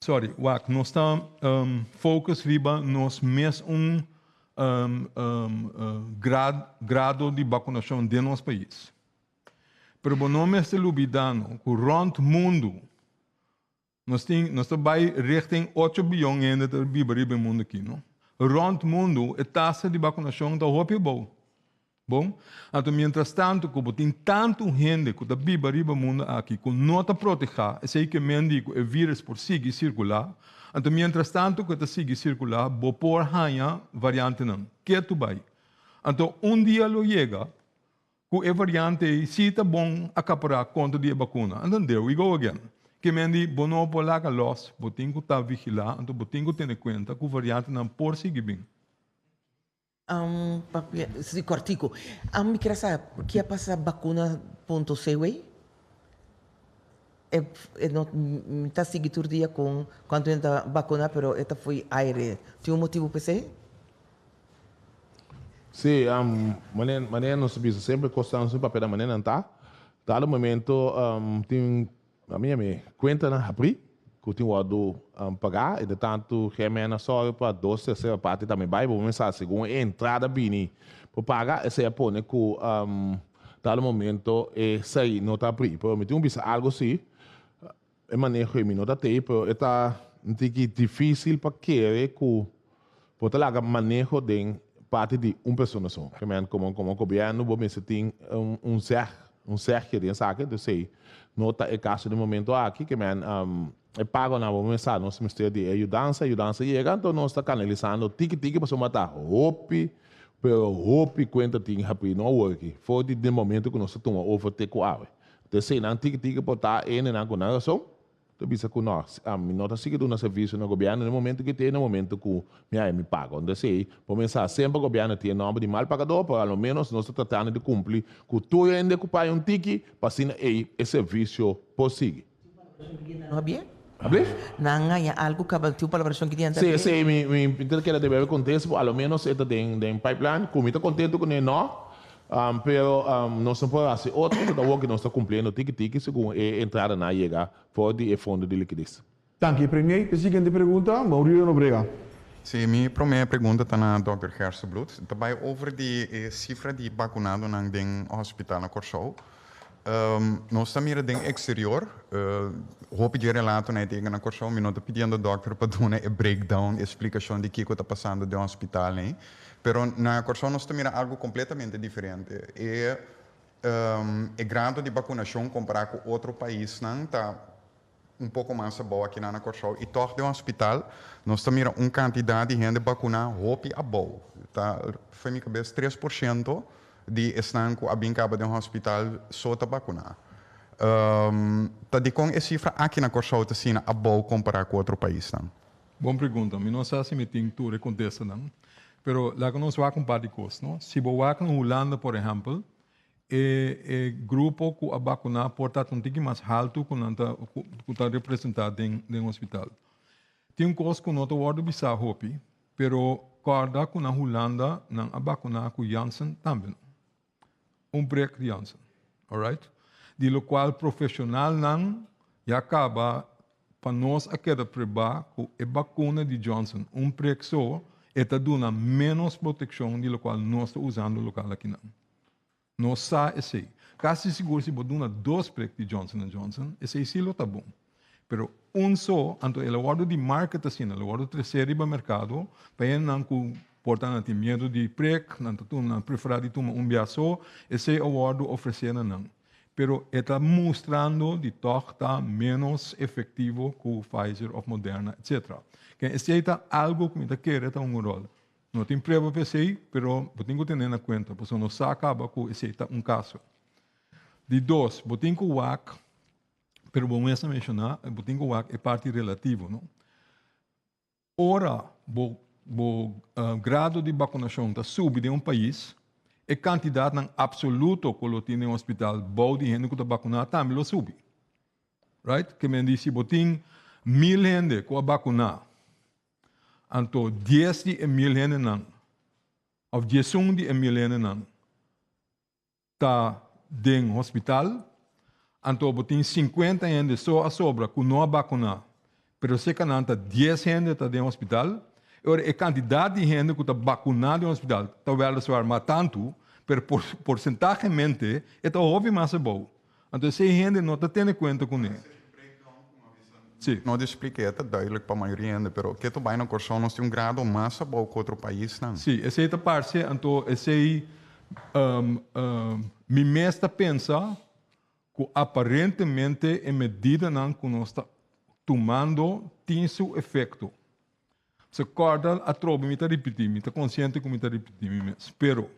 Sorry, nós estamos focus riba nos mesmo grado de vacunação de nosso país. Pero não me estou olvidando que rond mundo nós estamos richting 8 bilhões de viver no mundo aqui, não? Rond mundo a taxa de vacunação está hopi bom. Bom, então, mientras tanto, como tem tanto gente que está viva no mundo aqui, que não está protegida, sei que mendigo o vírus por seguir circular, então, mientras tanto, que está seguir circular, vou pôr a variante não. Que tu vai? Então, dia lo chega, que a variante se está bom acaparar contra a vacuna. Então, there we go again. Que mendi, vou não pôr lá a loss, vou ter que estar vigilando, então, vou ter que ter em conta que a variante não por seguir bem. Se cortico, me quer saber que passa vacuna.cw? Não está seguindo todo dia com quando entra vacuna, pero esta foi aire. Tem motivo para ser? Sim, maneira não se sempre constando no papel da maneira não tá. Dado momento tem a minha conta na abrir. Que eu tinha pagar, e de tanto que é só para 2 terceiras parte também vai, vou começar a segunda entrada bem para pagar, esse é por né que tal momento sair não está abrir, porque me tem algo assim, é manejo e não está tem, porque está difícil para querer que pode lá manejo de parte de uma pessoa só, que é como governo, vou me tem cerco de saque, de sei, não está é caso de momento aqui que é pago na começar nosso ministério de ajudança chega, então nós está canalizando tique para matar hope conta tem rápido não work foi de momento que nós estamos over take out então se não tique para estar na conexão então bisa que nós não está seguindo um serviço no governo no momento que tem no momento que me paga então se começar sempre o governo tem nome de mal pagador para ao menos nós estamos tratando de cumprir que tu ainda que paga tique para assim esse serviço possível não havia? Não há algo que abaltiu para a versão que tinha antes. Sim, me entendo que ela deve acontecer, ao menos esta tem pipeline, como está contente com ele não, pero nós não podemos fazer outro que nós está cumprindo tique segundo a entrada na chega for de fundo de liquidez. Danke, Premier. A seguinte pergunta, Maurício Nobrega. Sim, minha primeira pergunta está na Dr. Hersenbloed. Também over de cifra de vacunado no hospital na Corsou. Nós estamos no exterior. Hoop je relato na tegen na corso, mi nota pedindo dokter para dar uma breakdown, explicação de que está passando no hospital, né? Pero na corso nós estamos algo completamente diferente. O grado de vacunação comparado com outro país não está pouco mais bom aqui na corso. E toch no hospital nós estamos quantidade de gente vacunada hoop a bom. Tá, foi minha cabeça 3% de estão com a bincaba de hospital só tá vacunar. Tá de com essa cifra aqui na Corso tá sendo a bom comparar com outro país, não? Boa pergunta. Eu não sei se me tem tudo contesta não. Pero lá que nós vamos com particos, não? Se você vai na Holanda, por exemplo, grupo que a vacunar porta um pouco mais alto que está representado em hospital. Tem coisa que não está bizarro hopi, pero corda que na Holanda não a vacunar com Janssen também. Break de Janssen, alright? De lo qual profissional não já acaba para nós a queda preba com a vacuna de Johnson, break só está dando menos proteção de lo qual nós estamos usando local aqui não. Nós sa esse, quase seguro se você dá 2 break de Johnson & Johnson, esse sim está bom. Pero só, anto ele guarda de market assim, ele guarda terceiro no mercado, para não com portanto, tem medo de prek, não prefere tomar biaço, esse awardo oferecendo não. Pero está mostrando de torta menos efetivo que o Pfizer ou Moderna, etc. Que esse é algo que me quer é um rol. Não tem prova para isso, pero eu tenho que ter na conta, porque não se acaba com esse é caso. De 2, eu tenho que WAC, pero vamos mencionar, eu tenho que WAC é parte relativo, não? Ora, o grado de vacinação está subindo em país, a quantidade absoluta que ele tem no hospital, bom de gente que está vacunada, também sube. Right? Que me diz, se você tem 1.000 gente que está vacunada, então 10 de 1.000 gente não, ou 10 de 1.000 gente não, está no hospital, então você tem 50 gente só a sobra que não é vacunada, mas se que não está 10 gente está no hospital, a quantidade de gente que está vacunada no hospital, talvez não mais tanto, mas porcentagemente, é óbvio mais bom. Então, se a gente não está tendo conta com isso. Sim. Não expliquei, é duidelijk para a maioria, mas o que tu vai na Corso, nós temos grado mais bom que outro país, não? Sim, essa é a parte, então, esse me mesta pensa que aparentemente a medida que nós estamos tomando tem seu efeito. Se corda a tropa me está repetindo, me está consciente que me está repetindo, pero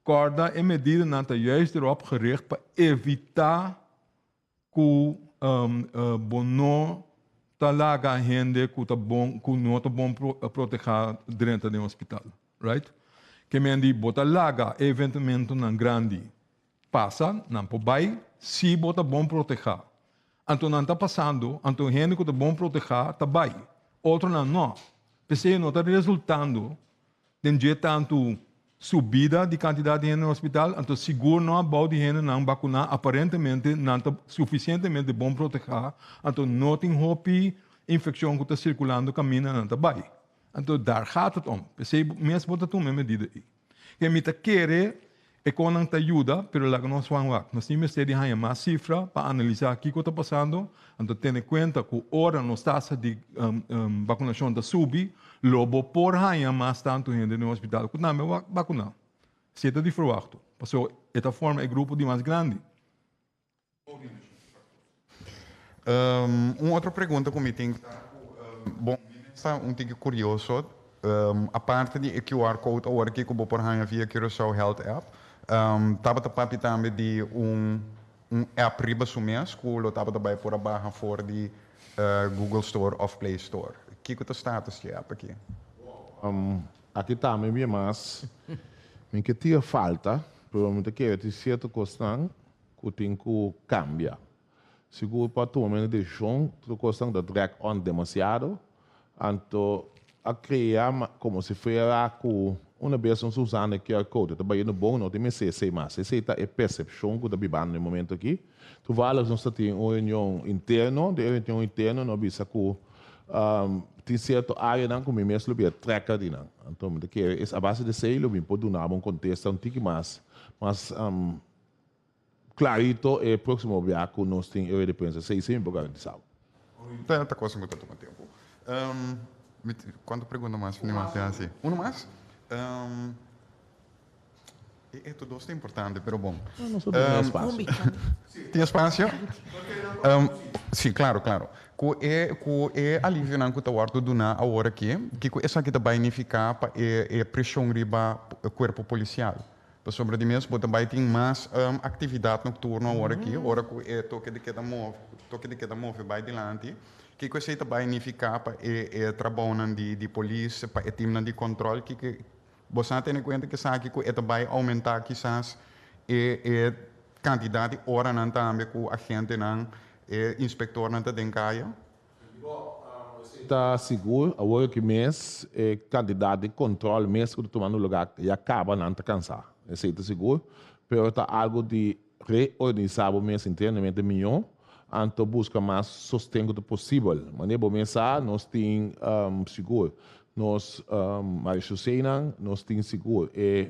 corda é medida não está juist erop gericht para evitar que bono tá laga a gente que tá bom, que não tá bom proteger dentro do hospital, right? Que me andi bota laga eventualmente na grande passa, não pode se bota bom proteger. Então não está passando, então gente que tá bom proteger tá bem, outro não. Porque não está resultando de tanto subida de quantidade de gente no hospital, então seguro não há bom de gente não vacinar, aparentemente não está suficientemente bom proteger, então não tem hope infecção que está circulando caminho não está bem. Então daar gaat het om. Porque mesmo botar uma medida aí. Que me quer é que não te ajuda, pero lá que nós vamos nós temos que ter mais cifra para analisar o que está passando, então ter em conta que agora nossa taxa de vacinação está subindo, logo por mais tanto gente no hospital que não é vacinar. Se é de verwachten. Porque esta forma é grupo de mais grande. Outra pergunta que me tem, bom, está pouco curioso, a parte de QR Code, agora que eu vou por via Curaçao Health App, estava também também de app riba sumes, que eu estava também por a barra for de Google Store ou Play Store. Que é o status de app aqui? Aqui também é mais, me que tinha falta, pero me que ter certa questão que tem que cambiar. Seguro para tu uma decisão, tu questão da drag on demasiado, então a criar como se fora com uma vez nós usando o QR Code, também no bom, não tem mais esse mais. Esse é a percepção que está vivendo no momento aqui. Tu valas nós temos uma reunião interna, de reunião interna, nós visa que tem certa área não como mesmo lhe treca de não. Então, que a base de sei, lhe pode dar um contexto um pouco mais clarito e próximo viaje nós temos eu de prensa 6 para garantizar. Tanta coisa muito tomar tempo. Quando pergunta mais, assim. Um mais? Esto dos é importante, pero bom. Não sou tem espaço. Tem espaço? Sim, claro. Que é alívio não que está guardado do na agora que essa aqui também significa para pressão riba corpo policial. Para sobre de mesmo, você também tem mais atividade noturna agora aqui, agora que é toque de cada move vai adiante. Que você também significa para trabalho de polícia, para time de controle que você tem em conta que sabe que também aumentar quizás quantidade de horas não também que a gente não inspector não tem caia. Está seguro, agora que mês quantidade de controle mês que tomar no lugar e acaba não está cansar. Esse está seguro, mas está algo de reorganizar o mês internamente melhor. Então busca mais sustento possível. Mas nem começar nós temos seguro. Nós nós temos seguro e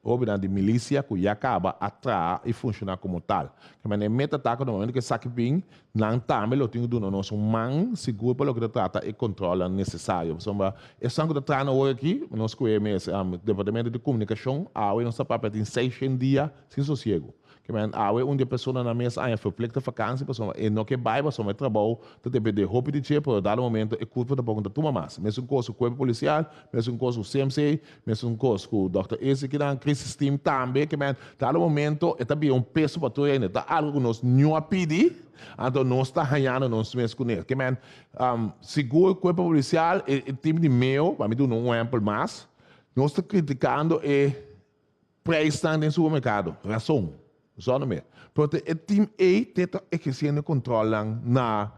obra de milícia que já acaba atrás e funciona como tal. Mas é meta-ataque no momento que saque bem, não também tem do nosso man seguro para o que trata e controla necessário. É sangue de trás hoje aqui, nós conhecemos o departamento de comunicação, nós estamos para 6 dias sem sossego. Onde a pessoa na mesa é verplichte vakantie, e não que vai, mas é trabalho, dat é de roupa de dia, por dado momento, é curva da boca da turma mais. Mesmo coisa com o corpo policial, mesmo coisa com o CMC, mesmo coisa com o Dr. Esse, que dá crise team também, que dado momento, é também peso para tu ainda, tá algo que nós não pedimos, então nós está ganhando nós mesmos com ele. Que seguro o corpo policial, é time de meio, para mim, não é amplo mais, nós está criticando e pré-estando em supermercado, razão. Só no meio. Porque o time A tenta exercendo controle na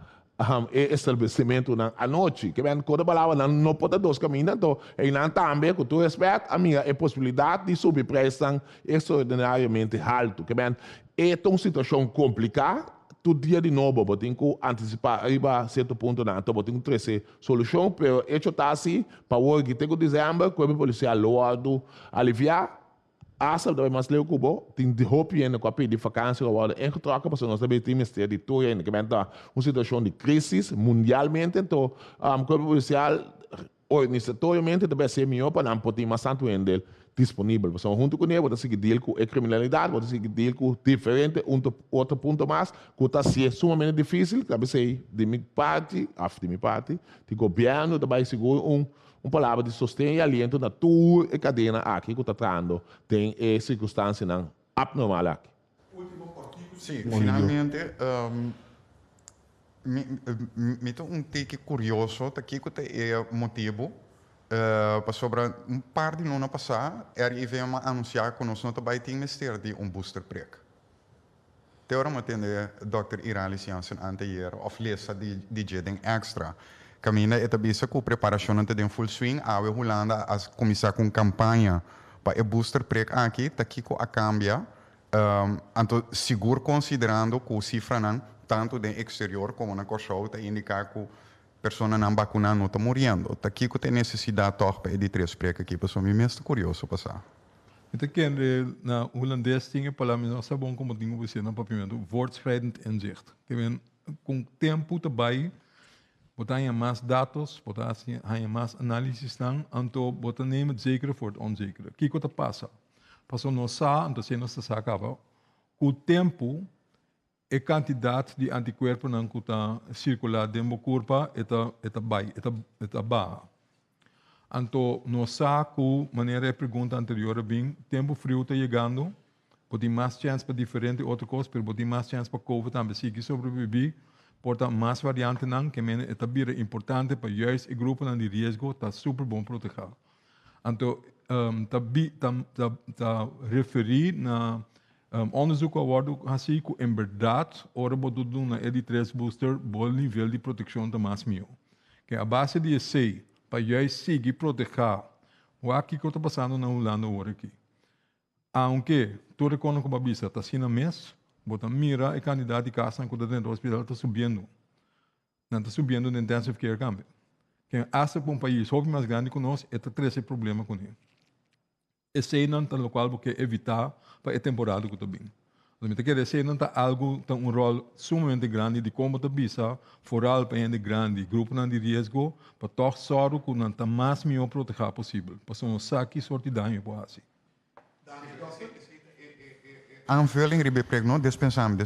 estabelecimento à noite. Que vem quando palavra não pode dois caminhos, então e não também com todo respeito a minha possibilidade de subir preço extraordinariamente alto. Que vem é uma situação complicada. Todo dia de novo, eu tenho que antecipar a certo ponto, então eu tenho que trazer solução, mas eu estou assim, para o que tenho dezembro, o corpo policial loado aliviar. Asa da mas leu cubo tem de hope ainda com a pedir vacância agora em troca para nós também temos de todo ainda que vem uma situação de crise mundialmente então o corpo policial organizatoriamente deve ser melhor para não poder mais tanto ainda disponível porque junto com ele você deal com a criminalidade você deal com diferente outro ponto mais que está sendo sumamente difícil também sei de minha parte de governo também seguro uma palavra de sustento e aliento na tua cadena aqui que está tratando tem circunstâncias abnormal aqui. Sim, finalmente me tô take curioso aqui que é motivo para sobre par de ano passado RIVM anunciar que nós não também temos de booster prick. Teorema tem Dr. Irali Jansen anteer of lesa de jeding extra. Caminha é também com preparação antes de full swing, a Holanda a começar com campanha para o booster prick aqui, tá aqui com a cambia, então seguro considerando que o cifra não tanto de exterior como na Kosovo tá indicar que a pessoa não vacunada não está morrendo, tá aqui que tem necessidade para de 3 prick aqui, pessoal, me mesmo curioso passar. Então que na holandês tinha palavra não sabe bom como tinha você na papimento, voortschrijdend inzicht, que vem com tempo também botar mais dados, botar mais análises, então botar nemen het zekere voor het onzekere. Kijk wat er passa. Passou no sa, então se nós sacava, o tempo e quantidade de anticorpos não que está circular dentro do corpo é ba. Então nós saco maneira pergunta anterior bem, tempo frio está chegando, pode mais chance para diferente outra coisa, mas pode mais chance para COVID também se sobreviver. Portanto, mais variantes não, que é também importante para juist o grupo de risco está super bom protegido. Então, tá referir na onderzoek award assim que em verdade, ora bodo na ED3 booster bom nível de proteção da mais mil. Que a base de esse para juist seguir proteger o aqui que está passando na Holanda agora aqui. Aunque tu reconhece que a bisa está sendo mês bota mira a quantidade de casos que dentro do hospital está subindo. Não está subindo no intensive care camp. Quem acha para um país mais grande que nós, é ter esse problema com ele. Esse não está local porque evitar para a temporada que está bem. Então, quer dizer, não está algo, tem rol sumamente grande de como te bisa, vooral para gente grande, grupo de risco, para toch zorgen que não está mais melhor proteger possível. Para não saque sorte de dano por assim. Aanvulling ribe prek no dispensame.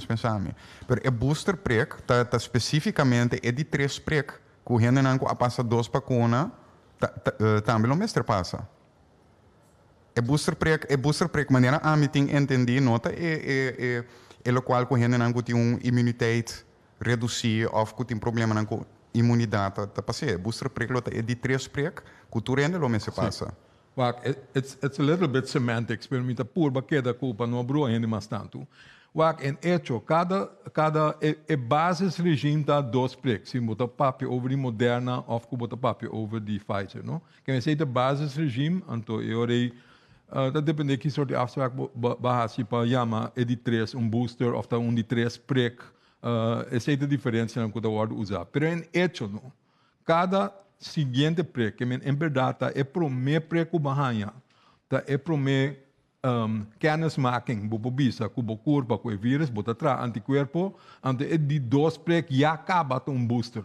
Pero e booster prek ta specificamente e di 3 prek ku hende nan ku apasa 2 vacuna também o mestre passa. E booster prek maneira a meeting entendi nota e lo qual ku hende nan ku ti immuniteit reduzir of ku ti problema nan ku imunidade ta passe. Booster prek lota e di 3 prek ku tu rende lo mestre passa. Well, it's a little bit semantics, pero mita purba queda culpa no bro ainda mais tanto. Wak en hecho, cada basis regime tá 2 prek. Se bota papel over de Moderna of que bota papel over de Pfizer, no? Quem sei de basis regime, anto eu rei dat depende que soort de afspraak bahasi pa yama de 3 booster of tá de 3 prek. Essa de diferença não que tá word usar. Pero en hecho, no? Cada seguinte prek, que em verdade é pro me preku bahanya, tá é pro me kennismaking, bo bisa, kubo curva, com o vírus, bota tra anticorpo, ante é de 2 prek já acaba booster,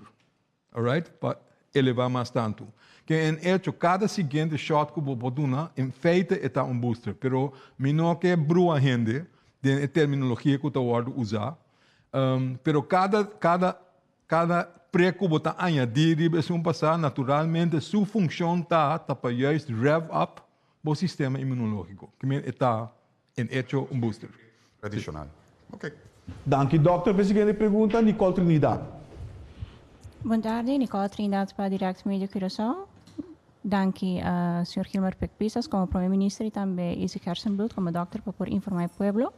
alright? Para elevar mais tanto. Que em hecho cada seguinte shot que boduna, em feite é booster, pero não que brua gente, de terminologia que o word usar, pero cada preco bota añadir é passar naturalmente sua função tá para juist rev up o sistema imunológico que está em hecho booster Tradicional. Ok. Dank je, dokter. Para a seguinte pergunta, Nicole Trinidad. Boa tarde, Nicole Trinidad para Direct Media Curaçao. Dank je, Sr. Gilmar Pecpisas, como primeiro-ministro e também Isi Kersenblut, como dokter, para poder informar o pueblo.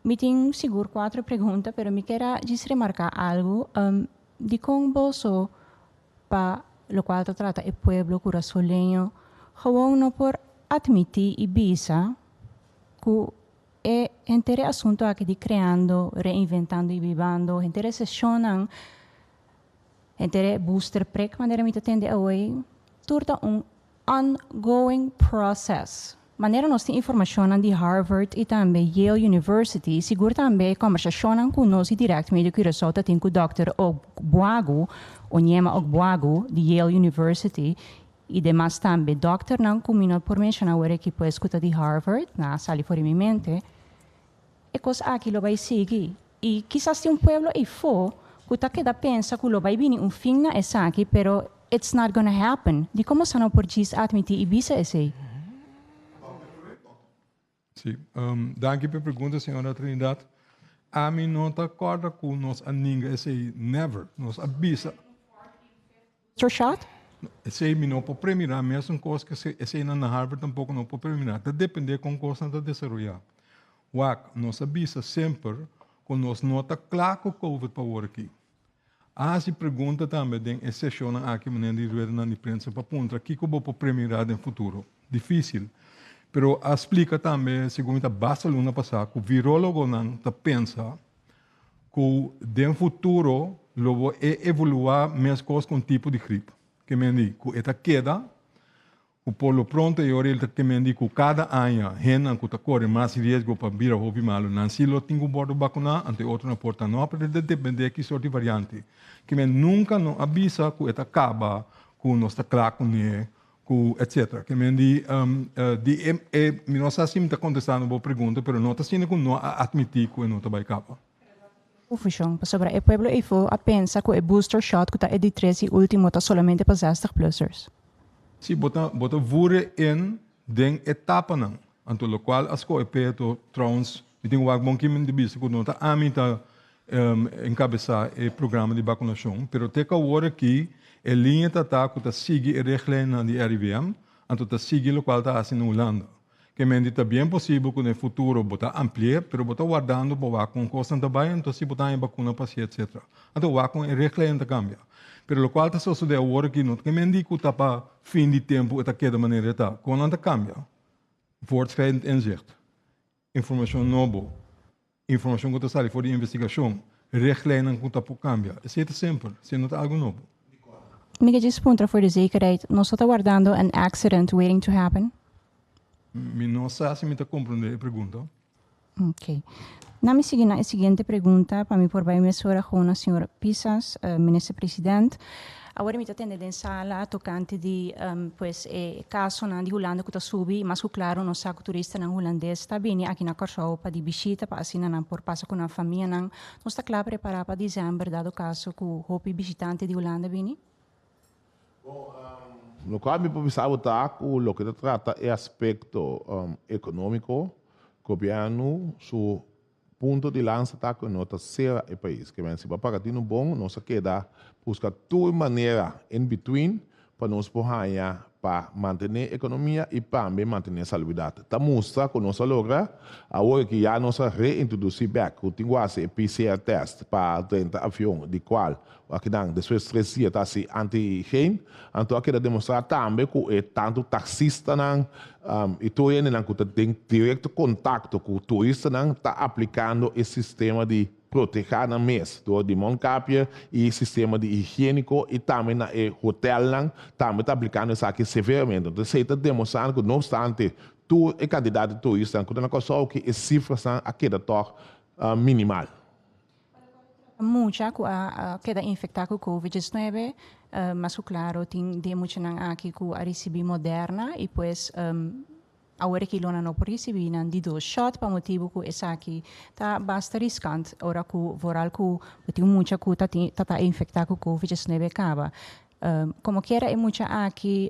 Me tenho seguro 4 perguntas, mas me quero remarcar algo de como bolso para o qual trata o pueblo curaçolenho, gewoon não por admitir e bisa que é inteiro assunto aqui de criando, reinventando e vivendo, inteiro sessionan, inteiro booster prek, maneira me atende hoje, turta ongoing process. Maneira nós temos informação de Harvard e também Yale University, seguro também conversação com nós e Direct Media Curaçao, tem com o Dr. Ogbuagu, Onyema Ogbuagu, de Yale University, e demais também, Dr. não combina por mencionar o que pode escutar de Harvard, na sala for minha mente, e coisa aqui lo vai seguir. E quizás tem pueblo e for, que tá queda pensa que lo vai vir fim na essa aqui, pero it's not gonna happen. De como se não por diz admitir e bisa esse? Sim, dank je pela pergunta, senhora Trinidad. A mim não está acorda com nós a ninguém, esse never, nós avisa. Booster shot? Esse aí não pode premiar, mesmo coisa que esse na Harvard tampouco não pode premiar. Depende com coisa de desenvolver. Wak, nós avisa sempre que nós não está claro com o COVID para o aqui. A se pergunta também tem essa sessão aqui, maneira de ver na imprensa, para apontar que como pode premiar no futuro. Difícil. Pero explica também, segundo a Barcelona passada, que o virólogo não pensa que no futuro logo evoluir mais coisas com tipo de gripe. Que me diz que esta queda, que por lo pronto ele que me diz que cada ano gente que corre mais risco para vir a ouvir mal, não se lo tenho bordo vacinar, ante outro não porta não, porque depende de que sorte de variante. Que me nunca não avisa que esta acaba, que não está claro com ele, etc. Que me diz, não sei se me está contestando a boa pergunta, mas não está sendo que não admitir que não está bem capa. Ufusong, sobre o pueblo ifo a pensa que o booster shot que está de 3 e último está solamente para 60-plussers. Sim, bota vure in den etapa não. Anto lo qual as co epeto trons, eu tenho algo que me diz que não está a mim está encabeçar o programa de vacinação, pero teca hora aqui a linha tá que está sigue a regra de RIVM, anto está sigue lo qual está assim na Holanda. Que me diz bem possível que no futuro bota ampliar, pero bota guardando para com coisa também, então se botar em vacuna para si, etc. Então vacuna a regra ainda cambia. Pero lo qual está sucedendo agora que não, que me diz que está para fim de tempo está que da maneira está, quando anda cambia. Voortschrijdend inzicht, informação nova, informação que está ali voor de investigação, richtlijnen que está por cambiar. É simples, se não está algo novo. Mika diz ponto voor de zekerheid, nós está guardando an accident waiting to happen. Me não sei se me está compreendendo a pergunta. Ok. Nami seguir na seguinte pergunta para mim por vai mesura com a senhora Pisas, ministro-presidente. Agora me atende in sala tocante di pues caso na di Holanda que subi, mas claro no saco turista na holandês está bem aqui na Corsou para de visita para assim na por passa com a família não está claro preparar para dezembro dado caso que o hopi visitante de Holanda bem. No qual me pensava tá o que trata é aspecto econômico, governo, su ponto de lança tá com nota serra o país, que se para ti no bom, nós queda buscar tua maneira in between para nós poder para manter a economia e também manter a saúde. Tá mostra que nós logra agora que já nós reintroduzir back o tinguase PCR test para dentro avião de qual aqui dan depois 3 dias tá se antigene, então aqui da demonstrar também que é tanto taxista não e todo ele não tem direto contato com o turista não tá aplicando esse sistema de proteger na mesa, de Moncapia e sistema de higiênico e também na hotel não também tá aplicando isso aqui severamente. Então você está demonstrando que não obstante tu é candidato de turista, quando na coisa que as cifras são aqui da tor minimal. Muita queda infectada com Covid-19, mas claro tem de muita aqui com a receber Moderna e pues agora que não não pode receber de 2 shots para motivo que essa aqui tá basta riscante ora que voral que tem muita que tá infectada com Covid-19 acaba como que era muita aqui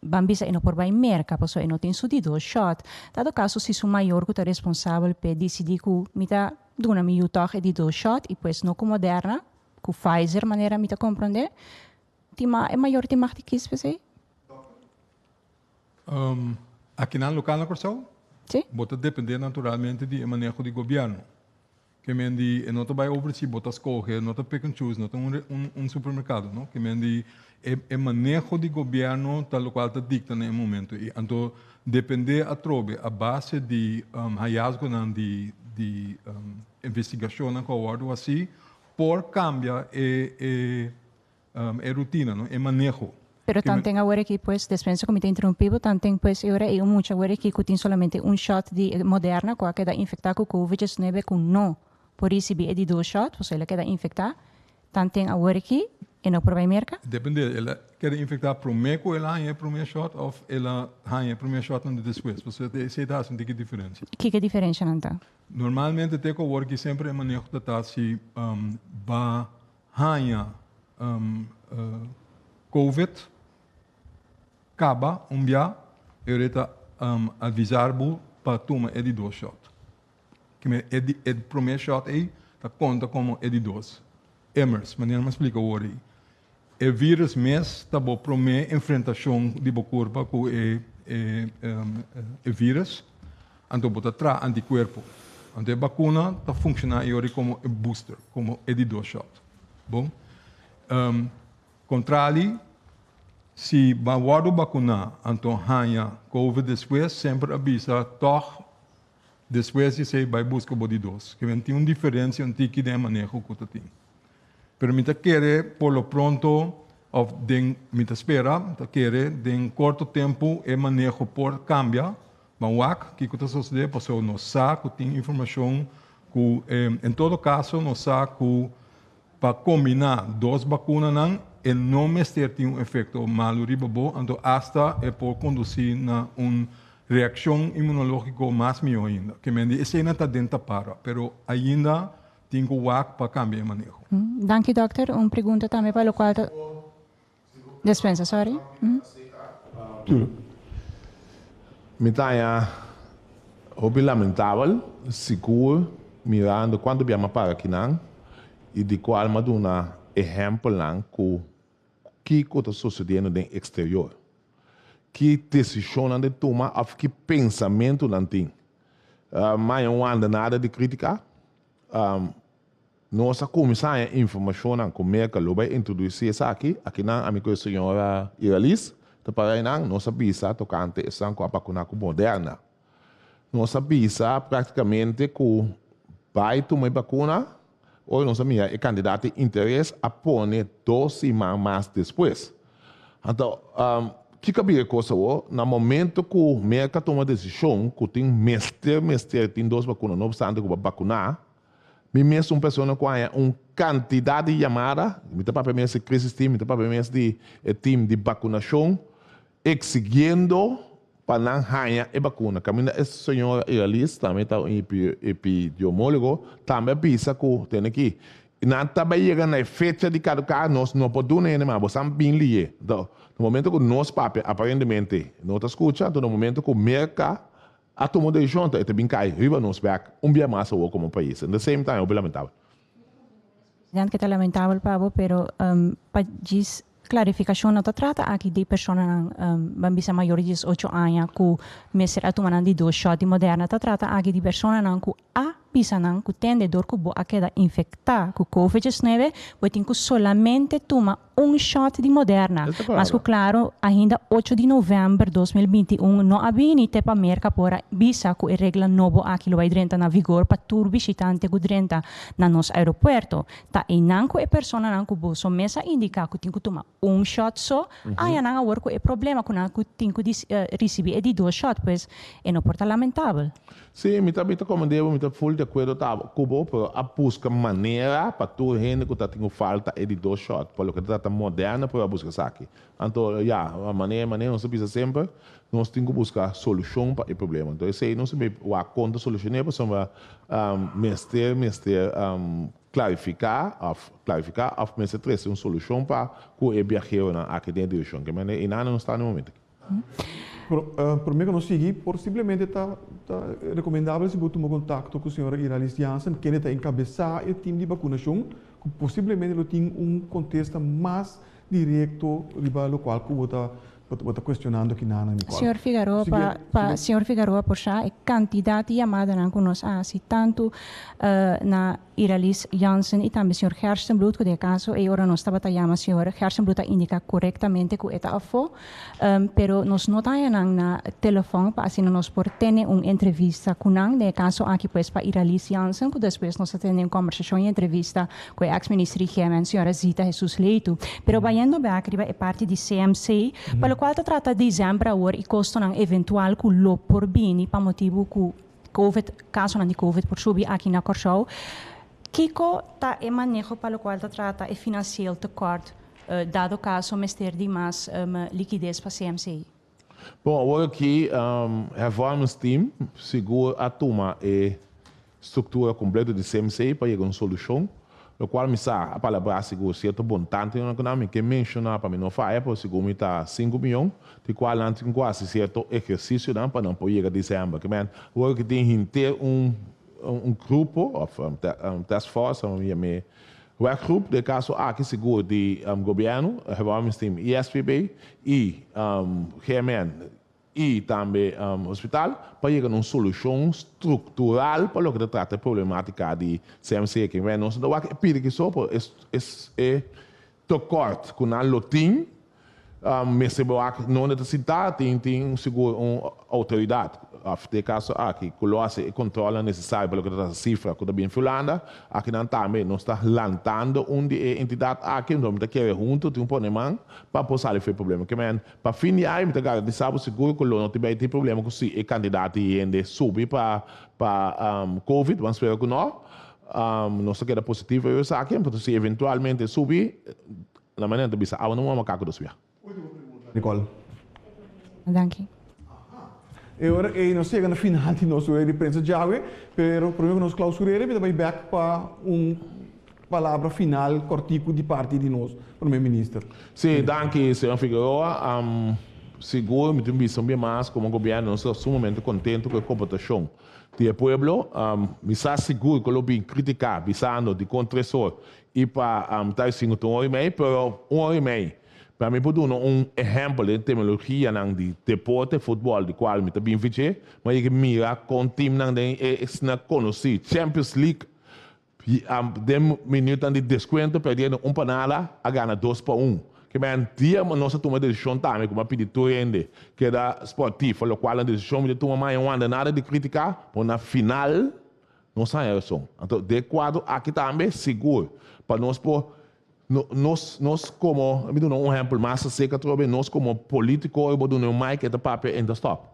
bambisa e não por vai merca posso e não tem de 2 shots dado caso se o maior que tá responsável per decidir que mita duna mi utah e di 2 shots e pues no com Moderna com Pfizer maneira mita compreender tima é maior tima que quis fazer. Aqui na local na Corsou? Sim. Bota depender naturalmente do manejo do governo. Que mendi não tá vai oversee, bota escolher, não tá pick and choose, não tá supermercado, não? Que mendi é manejo do governo tal local tá dicta no momento. E então depender a trobe a base de hallazgo de investigação na coordo assim por cambiar rotina, não? É manejo. Pero tanto agora que pues dispensa como te interrompido, tanto pues agora é muito agora que tem somente shot de Moderna que queda infectada com Covid-19 com não por receber de 2 shots, você ela queda infectada, tanto agora que e não por vai merca? Depende, ela queda infectada primeiro com ela é primeiro shot ou ela é primeiro shot e depois, você se dá assim que diferença. Que diferença não tá? Normalmente tem que work sempre é manejo da se ba hanha COVID acaba dia eu reta avisar-vos para tomar de 2 shots. Que é o primeiro shot aí tá conta como de 2. Emers, maneira mais explica o aí. O vírus mesmo tá bom primeira enfrentação de corpo com o vírus, então bota tra anticorpo. Então a vacuna tá funciona aí como booster, como de 2 shots. Bom, contrário se bawado vacuna então hanha COVID depois sempre avisa toch depois de se vai buscar body dose que tem uma diferença entre que de manejo que tem permita querer por lo pronto of den mita espera querer den curto tempo e manejo por cambia banwak que está sucedendo passou no saco tem informação que em todo caso no saco para combinar 2 vacunas não e não ter um efeito malo ribabo, então hasta é por conduzir na reação imunológica mais melhor ainda. Que me diz, ainda está dentro para, pero ainda tem que work para cambiar o manejo. Danke, doctor. Uma pergunta também para o qual... Dispensa, sorry. Me tá hobby lamentável, seguro, mirando quando viemos para aqui não, e de qual maduna exemplo não que está sucedendo no exterior, que decisão de tomar, of que pensamento não tem. Mas não anda nada de criticar. Nós começamos a informação como é que eu vou introduzir isso aqui não, amigo senhora Iralis, para não, nós sabemos tocante essa com a vacuna Moderna. Nós sabemos praticamente que vai tomar vacuna ou nós sabemos que o candidato de interesse a pôr 2 semanas mais depois. Então, que big coisa o, no momento que o mercado toma decisão, que tem mestre, tem 2 vacinas, não obstante que vai vacinar, me mesmo uma pessoa com uma quantidade de chamada, me tá para esse crisis team, me tá para esse time de vacunação, exigindo para não ganhar a vacuna. Caminha esse senhor realista, também está um epidemiólogo, também pensa que tem aqui. E não também chega na fecha de caducar, nós não podemos nem mais, você não bem lié. No momento que nós, aparentemente, não está escutando, no momento que o mercado a tomar decisão, é bem cai, riba nos back, dia mais ou como país. At the same time, é lamentável. Que é lamentável, Pablo, pero para dizer clarificação não trata aqui de pessoas bambisa maior de 18 anos que mesmo a tomar de 2 shots de Moderna, trata aqui de pessoas que a bisa nang que tem dor que boa queda infectada com COVID-19, vai ter que solamente tomar shot de Moderna. Mas que claro, ainda 8 de novembro de 2021 não havia nem para América para bisa que a regra nova aqui vai drenta na vigor para todo visitante que drenta na nosso aeroporto. Tá e não que a pessoa não que bolso mesa indica que tem que tomar shot só, aí não há que é problema que não tem que receber de 2 shots, pois é não porta lamentável. Sim, me também comandei, me tá full de acordo com o pero a busca maneira para tu gente que tá tendo falta é de 2 shots, pelo que tá moderna para buscar saque. Então, a maneira não se precisa sempre, nós temos que buscar solução para o problema. Então, se não se vê a conta solucionar, para somos clarificar, mas trazer uma solução para que o viajeiro na academia de direção, que e nada não está no momento. Por mim, que não segui, possivelmente está recomendável se você tomar contato com a senhora Iralis Jansen, que está encabeçar o time de vacunação, que possivelmente ele tem contexto mais direto riba qual que você questionando aqui na Senhor Figueroa, por já, a quantidade de chamada que nós assim tanto na Iralis Jansen e também o senhor Hersenbloed, que de caso e ora nós estava chamando o senhor Hersenbloed a indicar corretamente que é afo, pero nós não temos na telefone para assim nós por ter uma entrevista com nang de caso aqui pues para Iralis Jansen, que depois nós temos uma conversação e entrevista com a ex-ministra de Higiene, a senhora Zita Jesus Leito, pero vayendo back riba é parte de CMC, pelo qual se trata de dezembro agora e custa um eventual que lo por bini para motivo que COVID, caso de COVID por subir aqui na Corsou. Kiko está em manejo para o qual se trata é financeiro de corte, dado caso mestre de mais liquidez para CMCI. Bom, agora aqui, reformas team, segura a turma e estrutura completa de CMCI para chegar a uma solução. O qual me sa a palavra seguro certo montante econômico que menciona para mim não faz é seguro me tá 5 milhões de qual não tem quase certo exercício não para não poder a dezembro que man o que tem ter grupo task force me workgroup de caso aqui seguro de governo reformas team ESPB e e também hospital para chegar a uma solução estrutural para o que trata a problemática de CMC que vem nós não pedir que só é corte com a lotim mas se não necessita tem seguro uma autoridade de caso aqui coloca e controla necessário para o que trata a cifra que está bem falando aqui não também nós está lançando uma entidade aqui não está querendo junto tem problema para poder resolver o problema que man para fim de ano está garantizado seguro que não tem problema com se é candidato e subir para COVID vamos ver que não nós queda positivo eu aqui então se eventualmente subir na maneira de bisa não vamos macaco dos via Nicole. Danke. Agora, nós chegamos no final de nossa imprensa de água, pero por nós clausuraremos e vai back para palavra final cortico de parte de nós, primeiro-ministro. Sim, danke, senhor Figueroa. Seguro, me tem bem mais como governo, nós estamos sumamente contentes com a computação do povo. Me está seguro que eu vou criticar, visando de contrassor e para estar assim, 1 hora e meia, pero 1 hora e meia. Para mim, pode dar exemplo de tecnologia de deporte, futebol, de qual me também fiz, mas eu mira com o time que conheci, Champions League, 10 minutos de desconto, perdendo panela, a ganhar 2-1. Que bem, dia nós tomamos decisão também, como pedir tuende, que era esportivo, pelo qual a decisão de tomar mais uma nada de criticar, mas na final, nós saímos. Então, de quadro aqui também seguro, para nós por nós como, eu dou um exemplo mais seca, nós como político, eu vou dar um mic e papel e stop.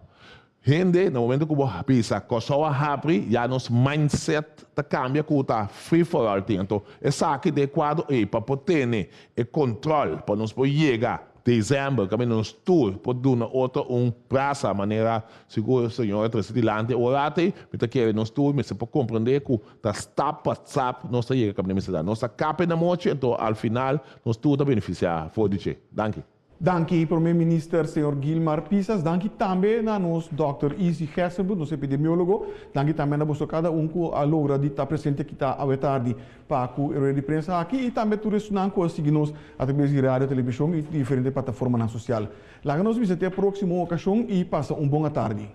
Gente, no momento que eu penso, que só a abrir, já nosso mindset cambia, que está free for all. Então, essa aqui adequado para poder ter controle, para nós poder chegar dezembro, que nós tour, para dar outra praça, maneira segura, senhor, transitilante, orate, mas que nós tour, mas para compreender que está step a step, nós chega a caminhar, nós capa na morte, então, ao final, nós tour beneficiar, for dizer. Danke. Danke, Primeiro-Ministro, Sr. Gilmar Pisas. Danke também na nos Dr. Isi Gersenbloed, nosso epidemiólogo. Danke também na você cada que a logra de estar presente aqui à tarde para a rede de prensa aqui e também tudo isso não consegue nos através de rádio, televisão e diferentes plataformas sociais. Lá que nós visitamos a próxima ocasião e passa uma boa tarde.